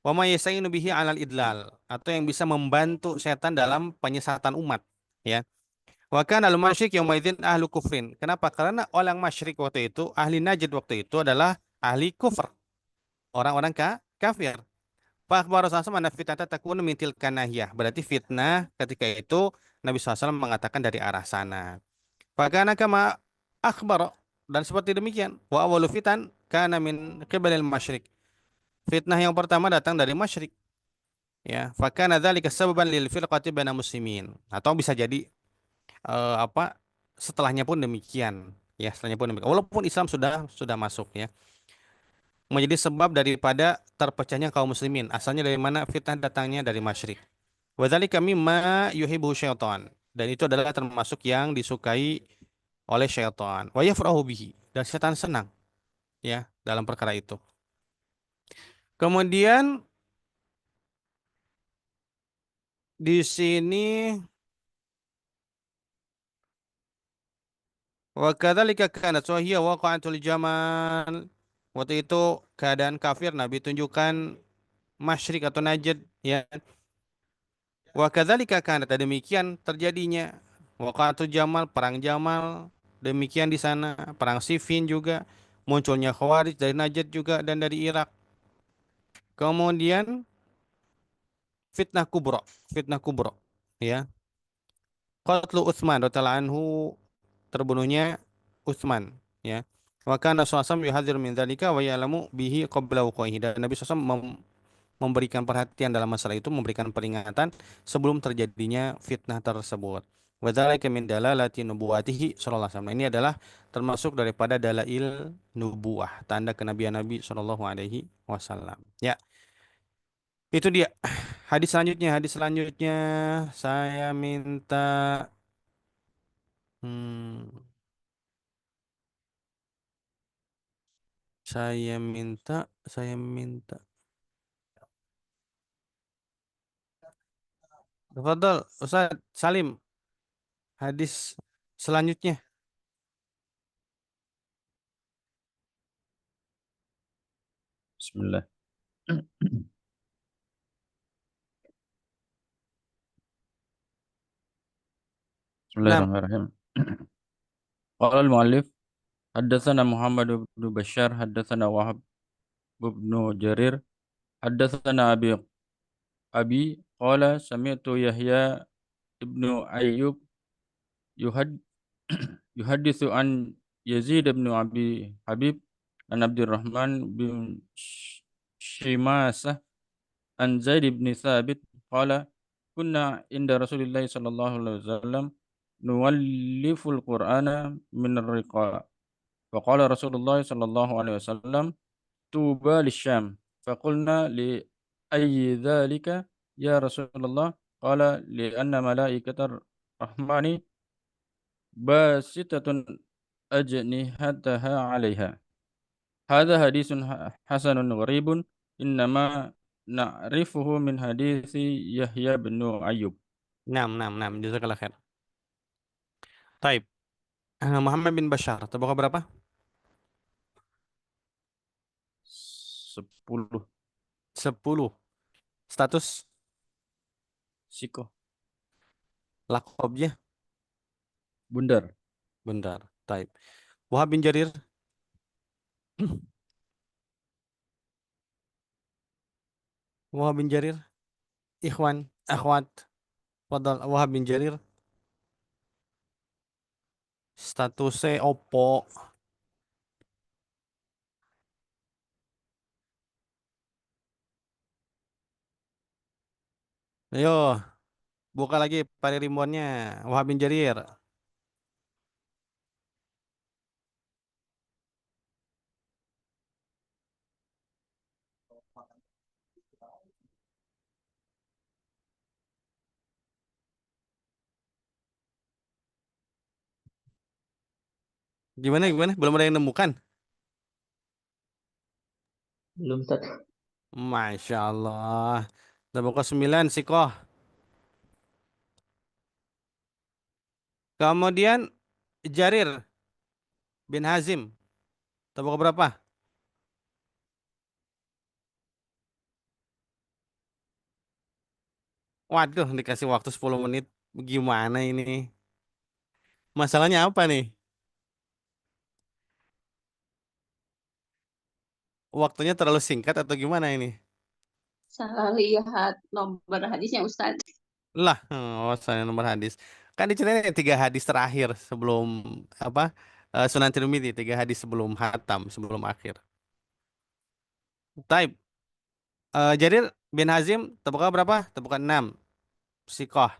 Wa ma yastainu bihi 'alal idlal, atau yang bisa membantu setan dalam penyesatan umat, ya. Wa kana al masyrik yauma idzin ahlu kufrin. Kenapa? Karena orang masyrik waktu itu, ahli Najd waktu itu adalah ahli kufur, orang-orang kafir. Fa akhbar Rasulullah anna fitnata takunu min tilka nahiyah. Berarti fitnah ketika itu Nabi SAW mengatakan dari arah sana. Fakana kama akhbar, dan seperti demikian. Wa awalu fitan kana min qibalil masyrik. Fitnah yang pertama datang dari masyrik. Ya, fakana dzalika sababan lil firqati baina muslimin. Atau bisa jadi apa setelahnya pun demikian. Ya, setelahnya pun demikian. Walaupun Islam sudah masuk, ya. Menjadi sebab daripada terpecahnya kaum muslimin. Asalnya dari mana? Fitnah datangnya dari masyrik. Wa dzalika mimma yuhibbu syaitan. Dan itu adalah termasuk yang disukai oleh syaitan. Wa yafrahu bihi. Dan setan senang, ya, dalam perkara itu. Kemudian di sini wa kadzalika kanat wa hiya waqa'atul jamal. Waktu itu keadaan kafir Nabi tunjukkan Masyrik atau Najd, ya. Wa kadzalika kanat, demikian terjadinya waqa'atul jamal, perang Jamal, demikian di sana, perang Siffin juga, munculnya Khawarij dari Najd juga dan dari Irak. Kemudian fitnah kubra, ya. Qatlu Utsman radhiyallahu anhu, terbunuhnya Utsman. ya. Wa kana sallallahu yuhadzir min dzalika wa ya'lamu bihi qabla wuqu'ihi. Dan Nabi SAW memberikan perhatian dalam masalah itu, memberikan peringatan sebelum terjadinya fitnah tersebut. Wa dzalika min dalalati nubuwatihi sallallahu alaihi wasallam. Ini adalah termasuk daripada dalail nubuah, tanda kenabian Nabi sallallahu alaihi wasallam. Ya, itu dia. Hadis selanjutnya saya minta hmm, saya minta. Tafadhol Ustaz Salim, hadis selanjutnya. Bismillah. Nah, Bismillahirrahmanirrahim. Qala al-muallif haddatsana Muhammad bin Bashar haddatsana Wahab bin Jarir haddatsana Abi qala sami'tu Yahya ibnu Ayyub yuhad yuhadditsu an Yazid bin Abi Habib an Abdurrahman bin Shimasah an Zaid bin Thabit qala kunna inda Rasulillah sallallahu alaihi wasallam nuwalliful Qur'ana min ar-riqa. Faqala Rasulullah sallallahu alaihi wasallam tuba lisyam. Faqulna li ayyi dzalika ya Rasulullah? Qala li anna malaikatar rahmani basitatun ajnihataha 'alaiha. Hadza hadisun hasanun gharibun innama na'rifuhu min hadisi Yahya bin Ayyub. nah, jazakallah khair. Taib. Muhammad bin Bashar, tabaka berapa? 10 10. Status sikoh lakobnya bundar. benar. Taib. Wahab bin Jarir. Wahab bin Jarir. Ikhwan, akhwat. Fadal Wahab bin Jarir. Statusnya opo. Ayo, buka lagi pari rimbonnya. Wahab bin Jarir. Gimana? Belum ada yang nemukan? Belum Ustaz. Masya Allah. Tabaka 9, sikoh. Kemudian Jarir bin Hazim. Tabaka berapa? Waduh, dikasih waktu 10 menit. Gimana ini? Masalahnya apa nih? Waktunya terlalu singkat atau gimana ini? Salah lihat nomor hadisnya Ustaz. Lah, saya nomor hadis. Kan diceritain 3 hadis terakhir sebelum apa? Sunan Tirmidzi, 3 hadis sebelum hatam, sebelum akhir. Taib. Jarir bin Hazim, tabaka berapa? Tabaka 6. Sikoh.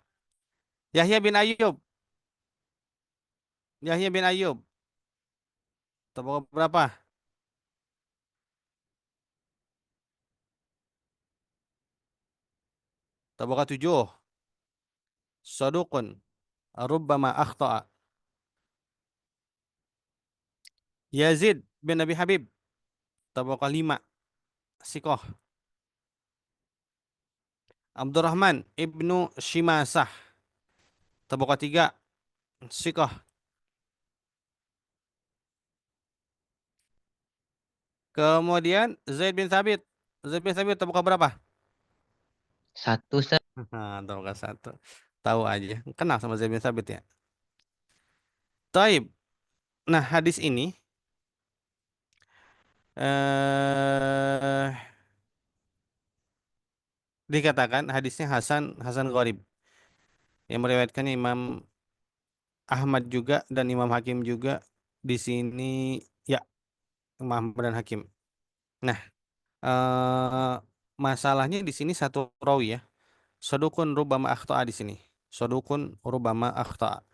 Yahya bin Ayyub. Yahya bin Ayyub. Tabaka berapa? Tabaka 7. Saduqun. Rubbama akhta'a. Yazid bin Abi Habib. Tabaka 5. Sikoh. Abdurrahman ibnu Shimasah. Tabaka 3. Sikoh. Kemudian Zaid bin Thabit. Zaid bin Thabit tabaka berapa? 1 Ustaz. Tabaka 1. Tahu aja. Kenal sama Zaid bin Thabit ya. Taib. Nah, hadis ini eh dikatakan hadisnya Hasan Gharib. Yang meriwayatkannya Imam Ahmad juga dan Imam Hakim juga di sini ya Muhammad dan Hakim. Nah, eh, masalahnya di sini satu rawi ya. Sodukun rubama akhta'a di sini. Sodukun rubama akhta'a.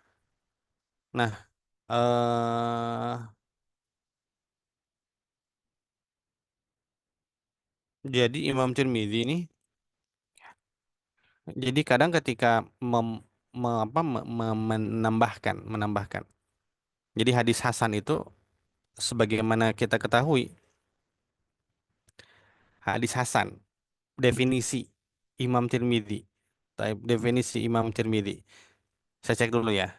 Nah, jadi Imam Tirmidzi ini, jadi kadang ketika menambahkan. Jadi hadis Hasan itu, sebagaimana kita ketahui, hadis Hasan, definisi Imam Tirmidzi. Definisi Imam Tirmidzi. Saya cek dulu ya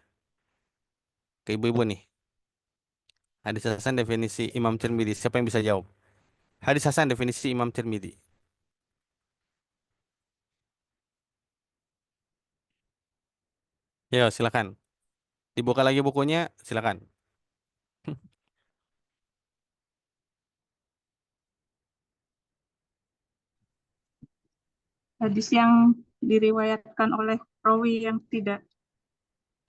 ke ibu-ibu nih. Hadis Hasan definisi Imam Tirmidzi. Siapa yang bisa jawab? Hadis Hasan definisi Imam Tirmidzi. Ya, silakan. Dibuka lagi bukunya, silakan. Hadis yang diriwayatkan oleh rawi yang tidak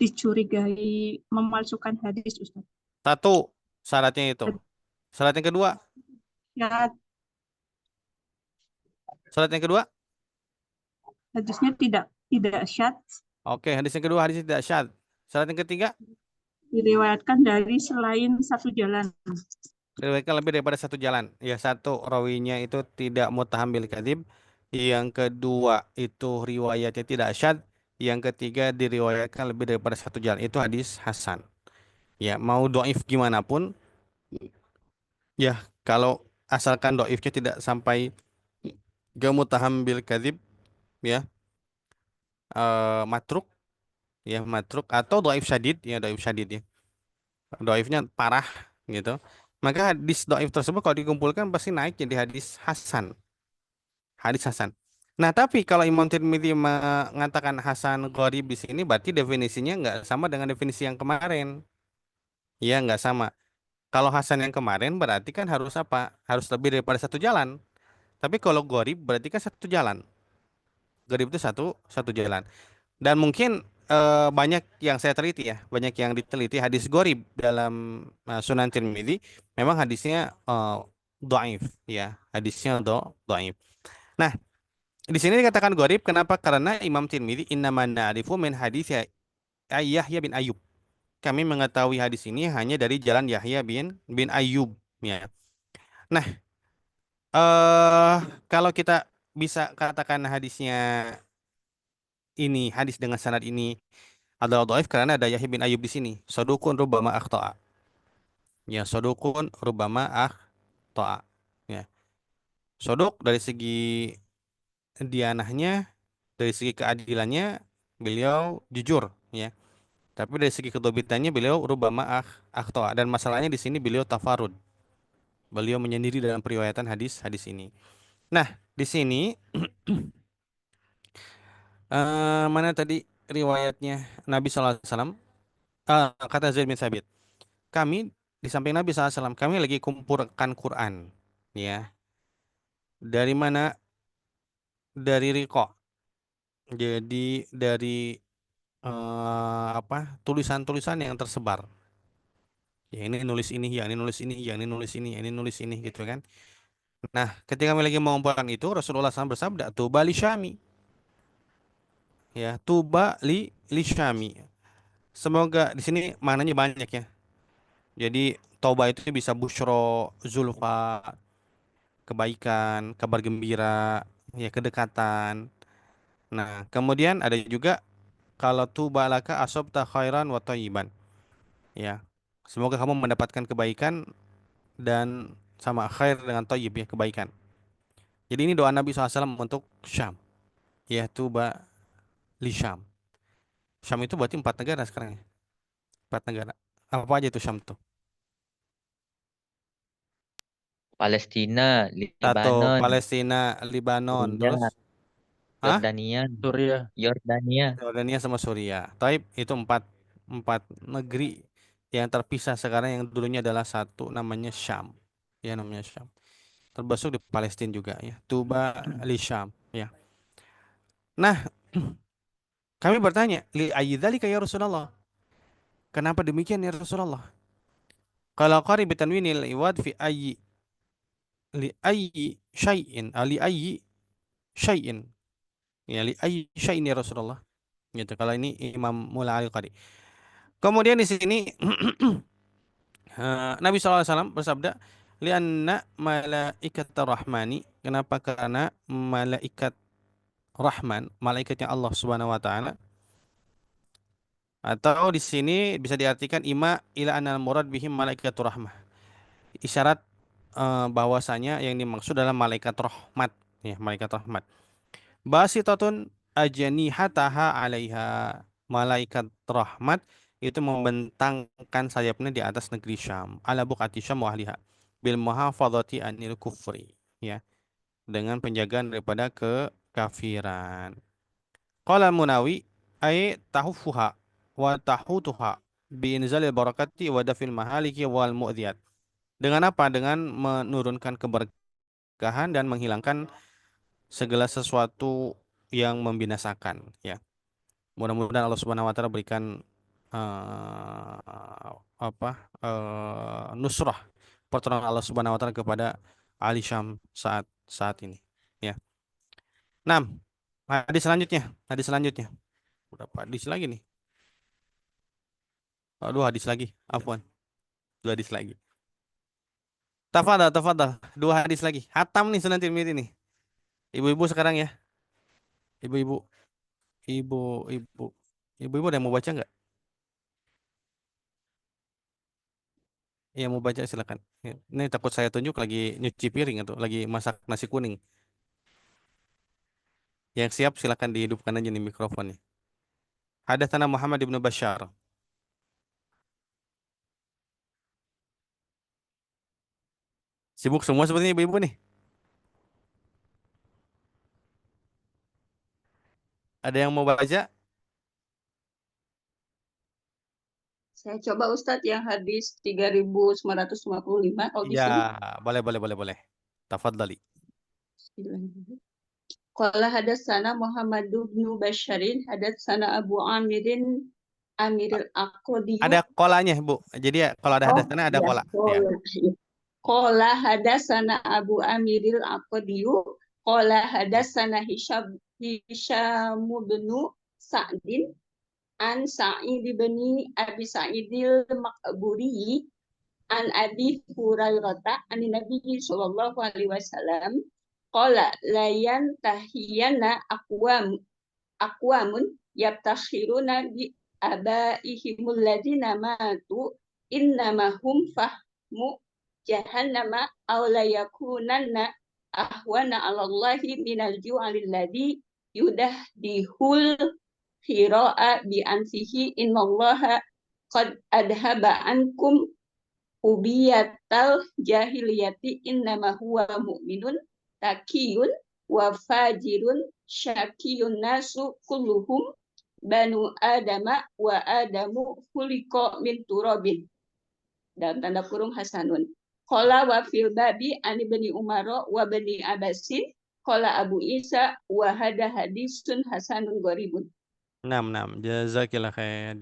dicurigai memalsukan hadis, Ustaz. Satu, syaratnya itu. Syarat yang kedua, Ya, syarat yang kedua. hadisnya tidak syad, Oke, hadis yang kedua, hadis tidak syad. Syarat yang ketiga, diriwayatkan dari selain satu jalan. diriwayatkan lebih daripada satu jalan. Ya, satu, rawinya itu tidak mutaham bil kadzib. Yang kedua, itu riwayatnya tidak syad. Yang ketiga, diriwayatkan lebih daripada satu jalan. Itu hadis hasan. Ya, mau doif gimana pun, ya, kalau asalkan doifnya tidak sampai ke mutaham bil kadzib, ya, matruk, ya, matruk atau doif syadid, ya, doif syadid, ya. Doifnya parah gitu. Maka hadis doif tersebut kalau dikumpulkan pasti naik jadi hadis hasan. Hadis hasan. Nah, tapi kalau Imam Tirmidzi mengatakan hasan gharib di sini berarti definisinya nggak sama dengan definisi yang kemarin. Ya, nggak sama. Kalau hasan yang kemarin berarti kan harus apa? Harus lebih daripada satu jalan. Tapi kalau gharib berarti kan satu jalan. Gharib itu satu satu jalan. Dan mungkin banyak yang saya teliti ya, banyak yang diteliti hadis gharib dalam Sunan Tirmidzi memang hadisnya dhaif ya, hadisnya dhaif. Nah, di sini dikatakan gharib kenapa? Karena Imam Tirmidzi innama na'rifu min hadis Yahya bin Ayyub. Kami mengetahui hadis ini hanya dari jalan Yahya bin Ayyub ya. Nah, eh kalau kita bisa katakan hadisnya ini hadis dengan sanad ini adalah dhaif karena ada Yahya bin Ayyub di sini. Sodukun rubama akhta'a. Ya, sodukun rubama akhta'a. Ya. Soduk dari segi dianahnya, dari segi keadilannya beliau jujur, ya. Tapi dari segi kedobitannya beliau rubama akhta'a, dan masalahnya di sini beliau tafarud. Beliau menyendiri dalam periwayatan hadis-hadis ini. Nah, di sini mana tadi riwayatnya Nabi sallallahu alaihi wasallam, kata Zaid bin Sabit. Kami di samping Nabi SAW, kami lagi kumpulkan Quran, ya. Dari mana? Dari Riko. Jadi dari apa? Tulisan-tulisan yang tersebar. Ya, ini nulis ini, yang ini nulis ini, yang ini nulis ini, yang ini nulis ini, gitu kan. Nah, ketika kami lagi mengumpulkan itu, Rasulullah SAW bersabda, "Tuba li Syami." Ya, tuba li Syami. Semoga di sini maknanya banyak ya. Jadi toba itu bisa busyro, zulfa, kebaikan, kabar gembira, ya, kedekatan. Nah, kemudian ada juga kalau tuba laka asobta khairan wa thayyiban. Ya. Semoga kamu mendapatkan kebaikan dan sama khair dengan thayyib, ya, kebaikan. Jadi ini doa Nabi SAW untuk Syam. Ya, tuba li Syam. Syam itu berarti 4 negara sekarang ya. 4 negara. Apa aja itu Syam tuh? Palestina, Satu, Lebanon, Palestina, Libanon, Syria, terus ah, Yordania, Suriah. Yordania. Jordania sama Suriah. Taib itu empat empat negeri yang terpisah sekarang yang dulunya adalah satu namanya Syam. Ya, namanya Syam. Termasuk di Palestina juga ya. Tuba li Syam ya. Nah, kami bertanya, li ayyidhalika ya Rasulullah? Kenapa demikian ya Rasulullah? Kalau qari bitanwinil iwad fi ayyi li ayyi syai'in li ayyi syai'in ya li ayyi syai'in ya Rasulullah gitu. Kalau ini Imam Mula Al-Qari. Kemudian di sini Nabi SAW bersabda, lianna malaikat rahmani, kenapa? Karena malaikat Rahman, malaikatnya Allah Subhanahu wa taala, atau di sini bisa diartikan ima ila anal murad bihim malaikatur rahmah. Isyarat bahwasanya yang dimaksud adalah malaikat rahmat, ya, malaikat rahmat. Basitatun ajnihataha 'alaiha. Malaikat rahmat itu membentangkan sayapnya di atas negeri Syam, ala buqati Syam wa ahliha bil muhafadzati anil kufri, ya, dengan penjagaan daripada kekafiran. Qala Munawi ay tahufuha wa tahutuha bi inzalil barakati wa dafil mahaliki wal mu'dhiyat. Dengan apa? Dengan menurunkan keberkahan dan menghilangkan segala sesuatu yang membinasakan, ya. Mudah-mudahan Allah Subhanahu wa taala berikan nusrah, pertolongan Allah Subhanahu wa taala kepada Ali Syam saat ini, ya. 6. Hadis selanjutnya. Berapa hadis lagi nih? Oh, 2 hadis lagi. Afwan. 2 hadis lagi. Tafadhal. 2 hadis lagi. Hatam nih Sunan Tirmidzi nih. Ibu-ibu sekarang ya. Ibu-ibu. Ibu-ibu. Ibu-ibu ada yang mau baca nggak? Iya, mau baca silakan. Ya, ini takut saya tunjuk lagi nyuci piring atau lagi masak nasi kuning. Yang siap silakan dihidupkan aja nih mikrofonnya. Hadatsana Muhammad ibnu Bashar. Sibuk semua sepertinya ibu-ibu nih. Ada yang mau baca? Saya coba Ustadz yang hadis 3955 kalau Ya, bisa. boleh. Tafadhali. Qala hadatsana Muhammad bin Basyarin hadatsana Abu Amirin Amiril Aqdi. Ada kolanya, Bu. Jadi ya, kalau ada hadatsana ada ya, kola. Ya. Qala hadatsana Abu Amiril Aqdi. Qala hadatsana Hisham bin Sa'din an Sa'id bin Abi Sa'idil Maqburi an Abi Hurairah an Nabi sallallahu alaihi wasallam qala la yantahiyana aqwamun yabtakhiruna bi abaihimul ladina matu innama hum fahmu jahannama aw la yakunanna ahwana 'ala Allahi minal ju'alil ladzi yudahdihul khira'a bi anfihi innallaha qad adhaba ankum ubiyatal jahiliyati innama huwa mu'minun takiyun wa fajirun syakiyun nasu kulluhum banu adama wa adamu khuliqa min turabin, dalam tanda kurung hasanun. Qala wa fil babi an ibni Umar wa bani Abbasin qala Abu Isa wa hada hadisun hasanun gharibun. 6. Jazakillah khair.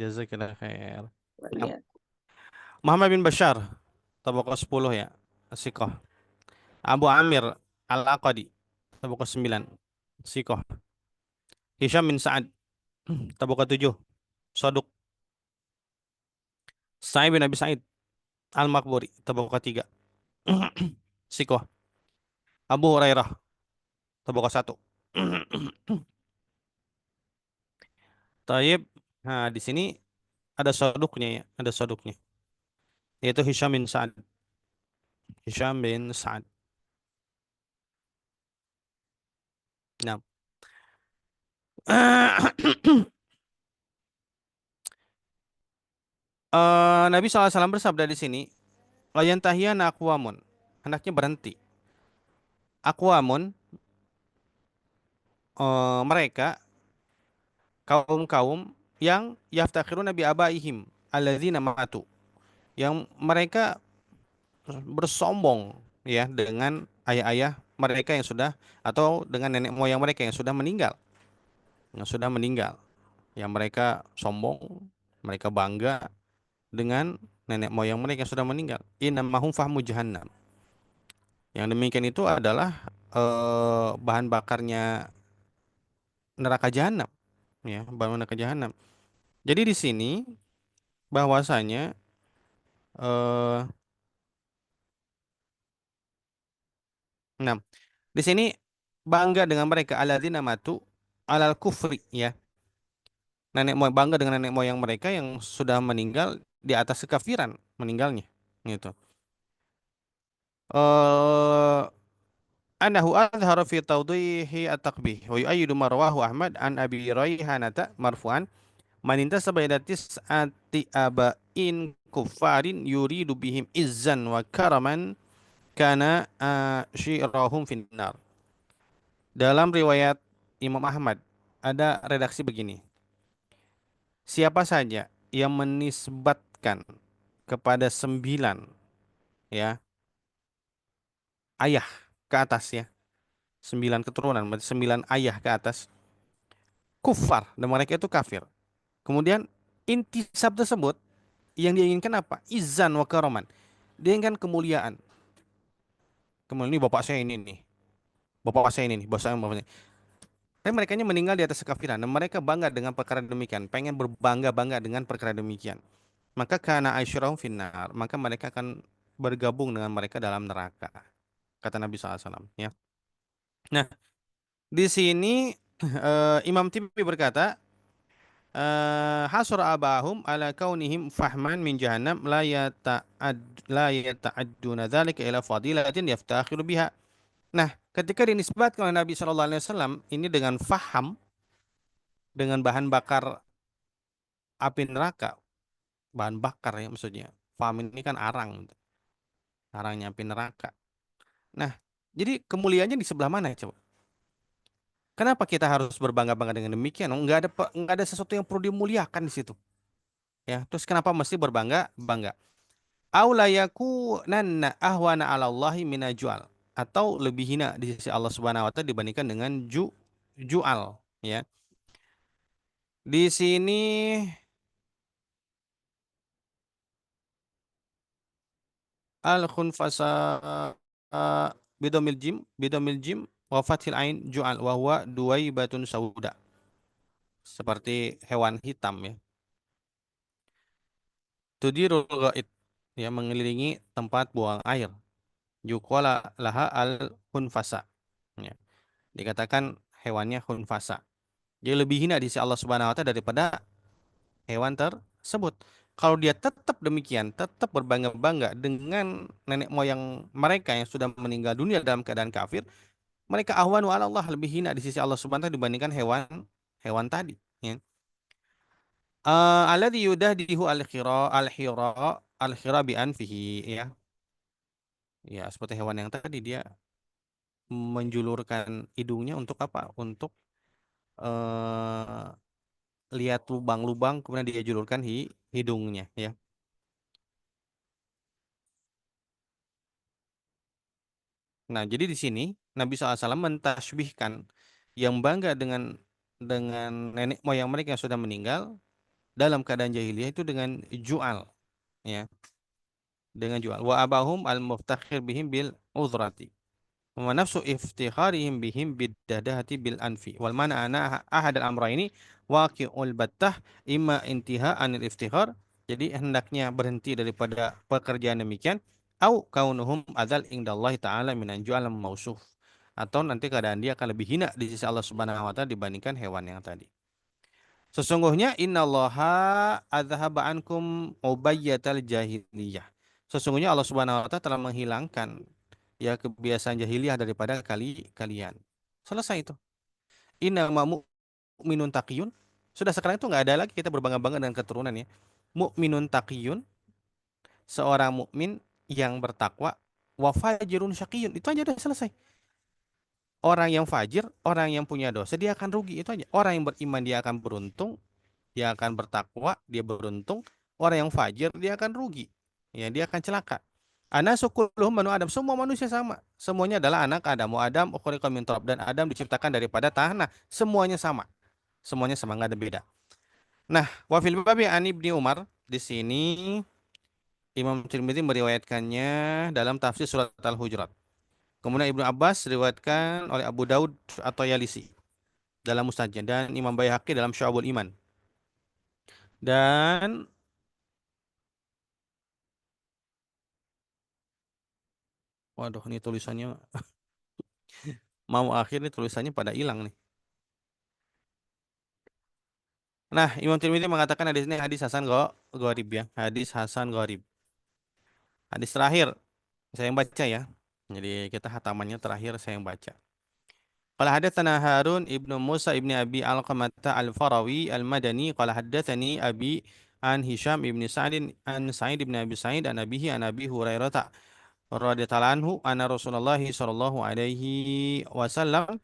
Ya. Muhammad bin Bashar, tabaqah 10 ya. Siqah. Abu Amir Al-Aqadi, tabaqah 9. Siqah. Hisham bin Sa'ad, tabaqah 7. Saduq. Sa'id bin Abi Sa'id Al-Maqburi, tabaqah 3. Siqah. Abu Hurairah, tabaqah 1. Taib. Nah, di sini ada saduqnya ya, ada saduqnya. Yaitu Hisham bin Sa'ad. Hisham bin Sa'ad. Nah. Nabi SAW bersabda di sini, layan tahiyana aqwamun. Hendaknya berhenti. Aqwamun, mereka kaum-kaum yang yaftakhiruna bi abaihim alladzina matu. Yang mereka bersombong ya dengan ayah-ayah mereka yang sudah, atau dengan nenek moyang mereka yang sudah meninggal. Yang mereka sombong, mereka bangga dengan nenek moyang mereka yang sudah meninggal. Innamahum fahmu jahannam. Yang demikian itu adalah bahan bakarnya neraka jahanam, ya, bahan neraka jahanam. Jadi di sini bahwasanya eh nah, di sini bangga dengan mereka alladzina matu alal kufri, ya. Nenek moyang bangga dengan nenek moyang mereka yang sudah meninggal di atas kekafiran meninggalnya, gitu. Eh Anahu adhara fi tawdihi at-taqbih wa yu'ayyidu ma rawahu Ahmad an Abi Raihanata marfu'an man intasaba ila tis'ati aba'in kuffarin yuridu bihim izzan wa karaman kana syirahum finnar. Dalam riwayat Imam Ahmad ada redaksi begini. Siapa saja yang menisbatkan kepada 9, ya, ayah ke atas, ya, 9 keturunan, berarti 9 ayah ke atas, kufar, dan mereka itu kafir. Kemudian intisab tersebut yang dia inginkan apa? Izan wa karaman. Dia inginkan kemuliaan. Kemuliaan, ini bapak saya ini nih. Bapak saya ini nih, bos saya bapaknya. Tapi mereka meninggal di atas kekafiran dan mereka bangga dengan perkara demikian, pengen berbangga-bangga dengan perkara demikian. Maka karena aisyurahum finnar, maka mereka akan bergabung dengan mereka dalam neraka. Kata Nabi SAW, ya. Nah, di sini Imam Tibi berkata, hasra abahum ala kaunihim fahman min jahannam la yata'adduna dzalika ila fadilatin yaftakhiru biha. Nah, ketika dinisbatkan oleh Nabi sallallahu alaihi wasallam ini dengan faham, dengan bahan bakar api neraka, bahan bakar ya maksudnya. Faham ini kan arang, arangnya api neraka. Nah, jadi kemuliaannya di sebelah mana coba? Kenapa kita harus berbangga-bangga dengan demikian? Enggak ada sesuatu yang perlu dimuliakan di situ. Ya, terus kenapa mesti berbangga-bangga? Aulayakunanna ahwana 'ala Allahi minajwal, atau lebih hina di sisi Allah Subhanahu wa taala dibandingkan dengan jual, ya. Di sini al khunfasa bidomil jim wa fathil ain jual wa huwa duwaibatun sauda, seperti hewan hitam, ya. Tudirul ghaid, ya, mengelilingi tempat buang air. Yuqala laha al khunfasa, ya. Dikatakan hewannya khunfasa. Dia lebih hina di sisi Allah Subhanahu wa taala daripada hewan tersebut. Kalau dia tetap demikian, tetap berbangga-bangga dengan nenek moyang mereka yang sudah meninggal dunia dalam keadaan kafir, mereka ahwanu 'ala Allah, lebih hina di sisi Allah Subhanahu wa taala dibandingkan hewan tadi, ya. Alladzi yudahdihu al-khira bi anfihi, ya. Ya, seperti hewan yang tadi, dia menjulurkan hidungnya untuk apa? Untuk eh, lihat lubang-lubang, kemudian dia julurkan hidungnya, ya. Nah, jadi di sini Nabi SAW mentasbihkan yang bangga dengan nenek moyang mereka yang sudah meninggal dalam keadaan jahiliyah itu dengan jual, ya, dengan jual. Wa abahum al-muftakhir bihim bil uzrati. Wa nafsu iftikharihim bihim biddadahati bil anfi. Wal mana ana ahad al-amrayni waqi'ul battah imma intiha anil iftikhar. Jadi hendaknya berhenti daripada pekerjaan demikian, au kaunuhum adzal indallahi ta'ala minan ju'al mausuf. Atau nanti keadaan dia akan lebih hina di sisi Allah Subhanahu wa taala dibandingkan hewan yang tadi. Sesungguhnya innallaha adzhaba ankum ubayyatal jahiliyah. Sesungguhnya Allah Subhanahu wa taala telah menghilangkan, ya, kebiasaan jahiliyah daripada kalian. Selesai itu. Innama mu'minun taqiyun. Sudah sekarang itu nggak ada lagi kita berbangga-bangga dengan keturunan, ya. Mu'minun taqiyun, seorang mukmin yang bertakwa, wa fajirun syaqiyun. Itu aja udah selesai. Orang yang fajir, orang yang punya dosa, dia akan rugi, itu aja. Orang yang beriman dia akan beruntung, dia akan bertakwa, dia beruntung. Orang yang fajir dia akan rugi. Ya, dia akan celaka. Anasu kulluhum banu Adam, semua manusia sama. Semuanya adalah anak Adam. Wa Adam khuliqa min turab, dan Adam diciptakan daripada tanah. Semuanya sama. Semuanya sama, nggak ada beda. Nah, wa fil babi an Ibni Umar, di sini Imam Tirmidzi meriwayatkannya dalam tafsir surat Al-Hujurat. Kemudian Ibnu Abbas diriwayatkan oleh Abu Daud atau Yalisi dalam Musnadnya dan Imam Baihaqi dalam Syu'abul Iman. Dan waduh, ini tulisannya mau akhir nih, tulisannya pada hilang nih. Nah, Imam Tirmidzi mengatakan hadis ini hadis Hasan Gharib ya, hadis Hasan Gharib. Hadis terakhir saya yang baca ya. Jadi kita hatamannya terakhir saya yang baca. Qala hadatsana Harun ibnu Musa ibni Abi Alqamah al-Farawi al-Madani qala haddatsani Abi an Hisham ibni Sa'id an Sa'id ibn Abi Sa'id an Abihi an Abi Hurairah radhiyallahu anhu anna Rasulullah sallallahu alaihi wasallam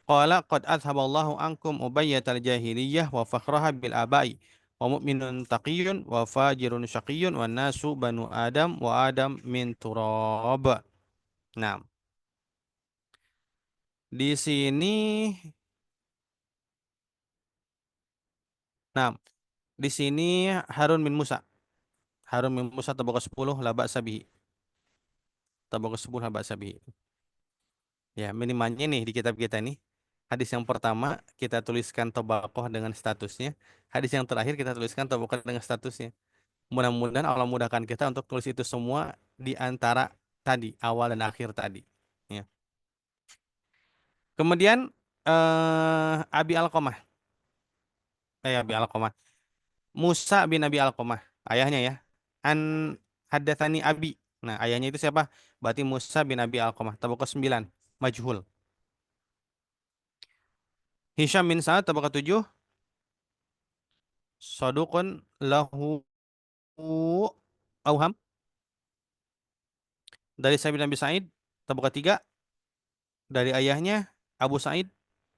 qala qad adhaballahu ankum ubayyatal jahiliyah wa fakhraha bil abai wa mu'minun taqiyyun wa fajirun syaqiyyun wan nasu banu Adam wa Adam min turab. Nah, di sini nah, di sini Harun bin Musa. Harun bin Musa tabaqah 10 la ba'sa bihi. Tabaqah 10 la ba'sa bihi. Ya, minimalnya nih di kitab kita nih. Hadis yang pertama kita tuliskan tabaqah dengan statusnya. Hadis yang terakhir kita tuliskan tabaqah dengan statusnya. Mudah-mudahan Allah mudahkan kita untuk tulis itu semua di antara tadi, awal dan akhir tadi. Ya. Kemudian Abi Alqamah. Abi Alqamah. Musa bin Abi Alqamah, ayahnya ya. An haddatsani Abi. Nah, ayahnya itu siapa? Berarti Musa bin Abi Alqamah. Tabaqah 9, majhul. Hisham bin Sa'ad tabaqah 7, saduqun lahu auham. Dari Sa'id bin Abi Sa'id tabaqah 3, dari ayahnya Abu Sa'id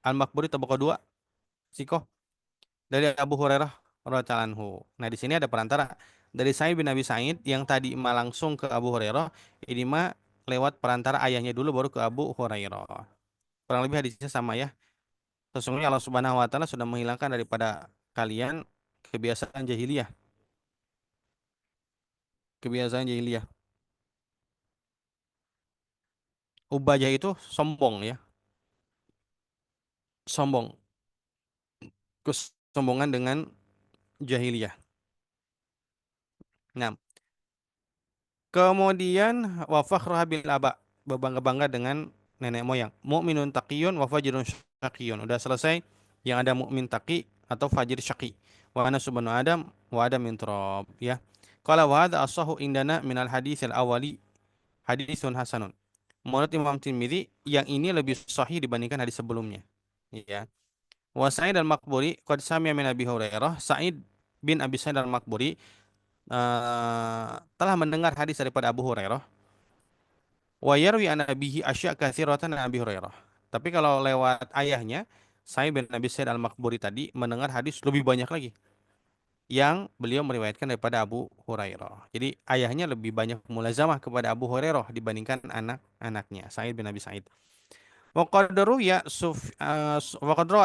Al-Makburi tabaqah 2, sikoh. Dari Abu Hurairah radhiyallahu anhu. Nah, di sini ada perantara dari Sa'id bin Abi Sa'id yang tadi mah langsung ke Abu Hurairah, ini mah lewat perantara ayahnya dulu baru ke Abu Hurairah. Kurang lebih hadisnya sama ya. Sesungguhnya Allah Subhanahu wa taala sudah menghilangkan daripada kalian kebiasaan jahiliyah. Kebiasaan jahiliyah. Ubajah itu sombong ya. Sombong. Kesombongan dengan jahiliyah. Nah, kemudian wa fakhruha bil aba, berbangga-bangga dengan nenek moyang. Mu'minun taqiyun wa fajirun syaqiyun. Udah selesai yang ada mukmin taqi atau fajir syaqi. Wa ana subhanu Adam wa Adam min turab ya. Qala wa hadza as-sahhu indana min al-hadits al-awwali hadisun hasanun. Menurut Imam Tirmidzi yang ini lebih sahih dibandingkan hadis sebelumnya. Ya. Wa Sa'id al-Maqburi qad sami'a min Abi Hurairah. Sa'id bin Abi Sa'id al-Maqburi telah mendengar hadis daripada Abu Hurairah. Wa yarwi an abihi asya' katsiratan an Abi Hurairah. Tapi kalau lewat ayahnya, Sa'id bin Abi Sa'id al-Maqburi tadi mendengar hadis lebih banyak lagi yang beliau meriwayatkan daripada Abu Hurairah. Jadi ayahnya lebih banyak mulazamah kepada Abu Hurairah dibandingkan anak-anaknya, Sa'id bin Abi Sa'id. Wa qad rawa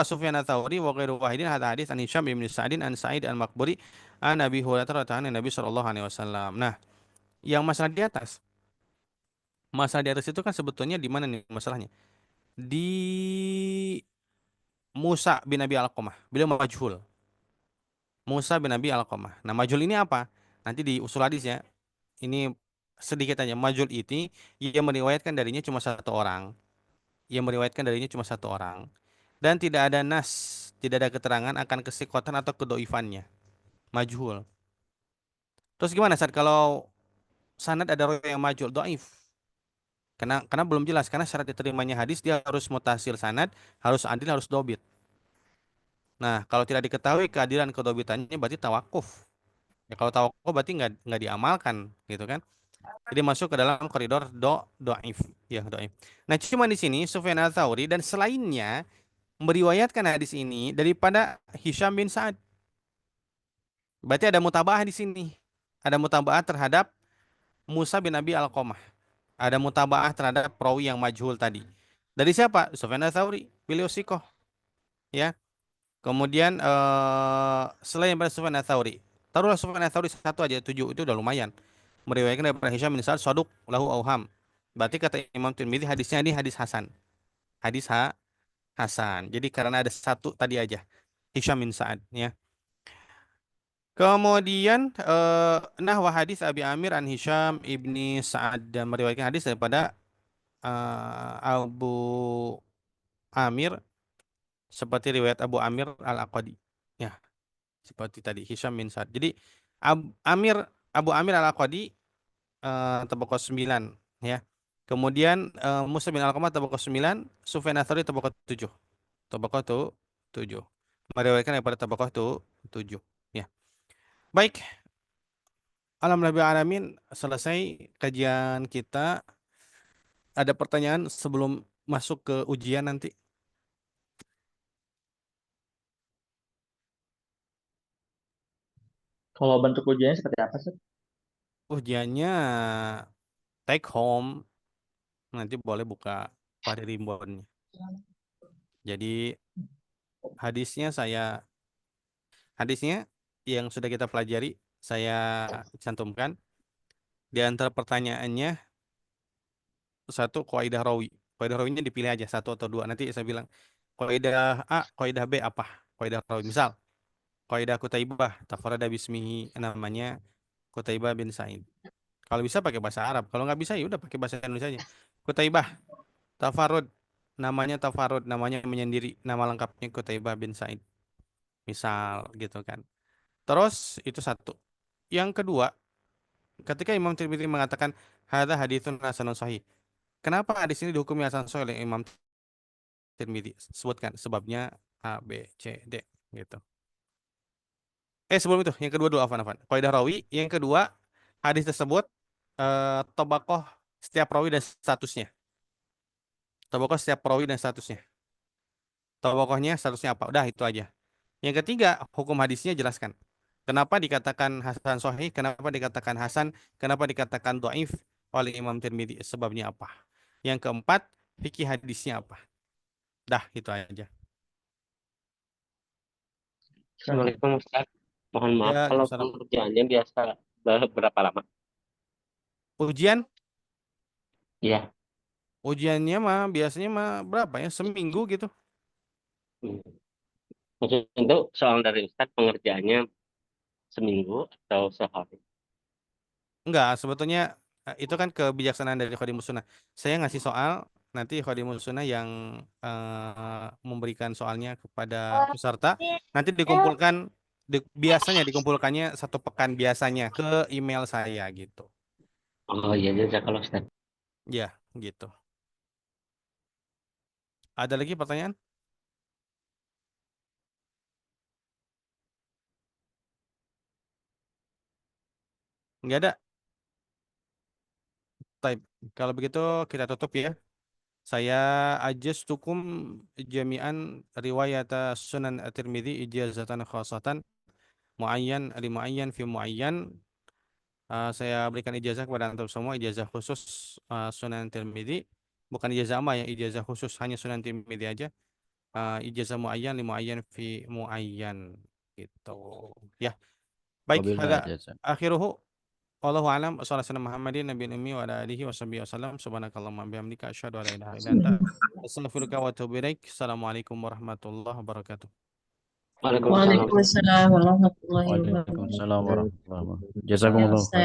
Sufyan ats-Tsauri wa ghairu wahidin hadza hadis an Hisham bin Sa'din an Sa'id al-Maqburi an Abi Hurairah radhiyallahu anhu Nabi sallallahu alaihi wasallam. Nah, yang masalah di atas. Masalah di atas itu kan sebetulnya di mana nih masalahnya? Di Musa bin Abi Alqamah. Beliau majhul. Musa bin Abi Alqamah. Nah, majhul ini apa? Nanti di usul hadis ya. Ini sedikit aja. Majhul ini yang meriwayatkan darinya cuma satu orang. Yang meriwayatkan darinya cuma satu orang. Dan tidak ada nas, tidak ada keterangan akan kesikotan atau kedoifannya. Majhul. Terus gimana saat kalau sanad ada rawi yang majhul, doif? Karena belum jelas. Karena syarat diterimanya hadis dia harus mutasil sanad, harus adil, harus dobit. Nah, kalau tidak diketahui keadilan kedobitannya berarti tawakuf. Ya, kalau tawakuf berarti nggak diamalkan, gitu kan? Jadi masuk ke dalam koridor doif, ya doif. Nah, cuma di sini Sufyan ats-Tsauri dan selainnya meriwayatkan hadis ini daripada Hisham bin Sa'ad. Berarti ada mutabaah di sini. Ada mutabaah terhadap Musa bin Abi Alqamah. Ada mutabaah terhadap perawi yang majhul tadi. Dari siapa? Sufyan ats-Tsauri, beliau sikoh. Ya. Kemudian selain daripada Sufyan ats-Tsauri, taruhlah Sufyan ats-Tsauri satu aja 7 itu udah lumayan. meriwayatkan daripada Hisham bin Sa'ad Saduq lahu auham. Berarti kata Imam Tirmidzi hadisnya ini hadis hasan. Hadis hasan. Jadi karena ada satu tadi aja Hisham bin Sa'ad ya. Kemudian nahwa hadis Abi Amir an Hisham ibni Sa'ad, dan meriwayatkan hadis daripada Abu Amir seperti riwayat Abu Amir Al-Aqadi. Ya, seperti tadi Hisham bin Sa'ad. Jadi Abu Amir Al-Aqadi tabaqah 9 ya. Kemudian Muslim bin Alqamah tabaqah 9, Sufyan Ats-Tsauri tabaqah 7. Tabaqah 7. Meriwayatkan daripada tabaqah 7 ya. Baik. Alhamdulillah alamin, selesai kajian kita. Ada pertanyaan sebelum masuk ke ujian nanti? Kalau bentuk ujiannya seperti apa sih? Ujiannya take home. Nanti boleh buka pada rimbonnya. Jadi hadisnya yang sudah kita pelajari saya cantumkan. Di antara pertanyaannya satu kaidah rawi. Kaidah rawinya dipilih aja satu atau dua. Nanti saya bilang kaidah A, kaidah B apa? Kaidah rawi. Misal kaidah Qutaibah, tafarrada bismihi, namanya Qutaibah bin Sa'id. Kalau bisa pakai bahasa Arab, kalau nggak bisa ya udah pakai bahasa Indonesia aja. Qutaibah, tafarrud, namanya menyendiri, nama lengkapnya Qutaibah bin Sa'id. Misal gitu kan. Terus itu satu. Yang kedua, ketika Imam Tirmidzi mengatakan hadza haditsun hasanun sahih. Kenapa hadis ini dihukumi hasan sahih oleh Imam Tirmidzi? Sebutkan sebabnya A, B, C, D gitu. Sebelum itu, yang kedua dulu afan. Kaidah rawi, yang kedua hadis tersebut tabaqah setiap rawi dan statusnya. Tabaqah setiap rawi dan statusnya. Tabaqahnya statusnya apa? Udah itu aja. Yang ketiga, hukum hadisnya jelaskan. Kenapa dikatakan hasan sahih, kenapa dikatakan hasan, kenapa dikatakan dhaif oleh Imam Tirmidzi, sebabnya apa? Yang keempat, fikih hadisnya apa? Dah, itu aja. Assalamualaikum Ustaz. Mohon maaf Ya, kalau Salam. pengerjaannya biasa berapa lama? Ujian? Iya. Ujiannya mah biasanya mah berapa ya? Seminggu gitu. Maksud itu soal dari Ustaz pengerjaannya seminggu atau sehari? Enggak, sebetulnya itu kan kebijaksanaan dari Khadimus Sunnah. Saya ngasih soal, nanti Khadimus Sunnah yang memberikan soalnya kepada peserta. Nanti dikumpulkan, biasanya dikumpulkannya 1 pekan biasanya ke email saya gitu. Oh iya, jazakallah Ustaz. Ya, gitu. Ada lagi pertanyaan? Enggak ada. Baik, kalau begitu kita tutup ya. Saya ajaztukum jami'an riwayat Sunan At-Tirmidzi ijazatan khasatan muayyan li muayyan fi muayyan. Saya berikan ijazah kepada antum semua, ijazah khusus Sunan Tirmidzi, bukan ijazah amma ya, ijazah khusus hanya Sunan Tirmidzi aja. Ijazah muayyan li muayyan fi muayyan gitu. Ya. Baik, Wabil hada ijazah. akhiruhu. Wallahu a'lam. Wassallallahu Muhammadin nabiyyin ummi wa ala alihi washabihi wasallam. Subhanakallahumma bihamdika asyhadu an la ilaha illa anta astaghfiruka wa atubu ilaik. Assalamualaikum warahmatullahi wabarakatuh. Waalaikumsalam. Waalaikumsalam warahmatullahi wabarakatuh. Waalaikumsalam warahmatullahi wabarakatuh. Ya Jazakumullah Ustaz.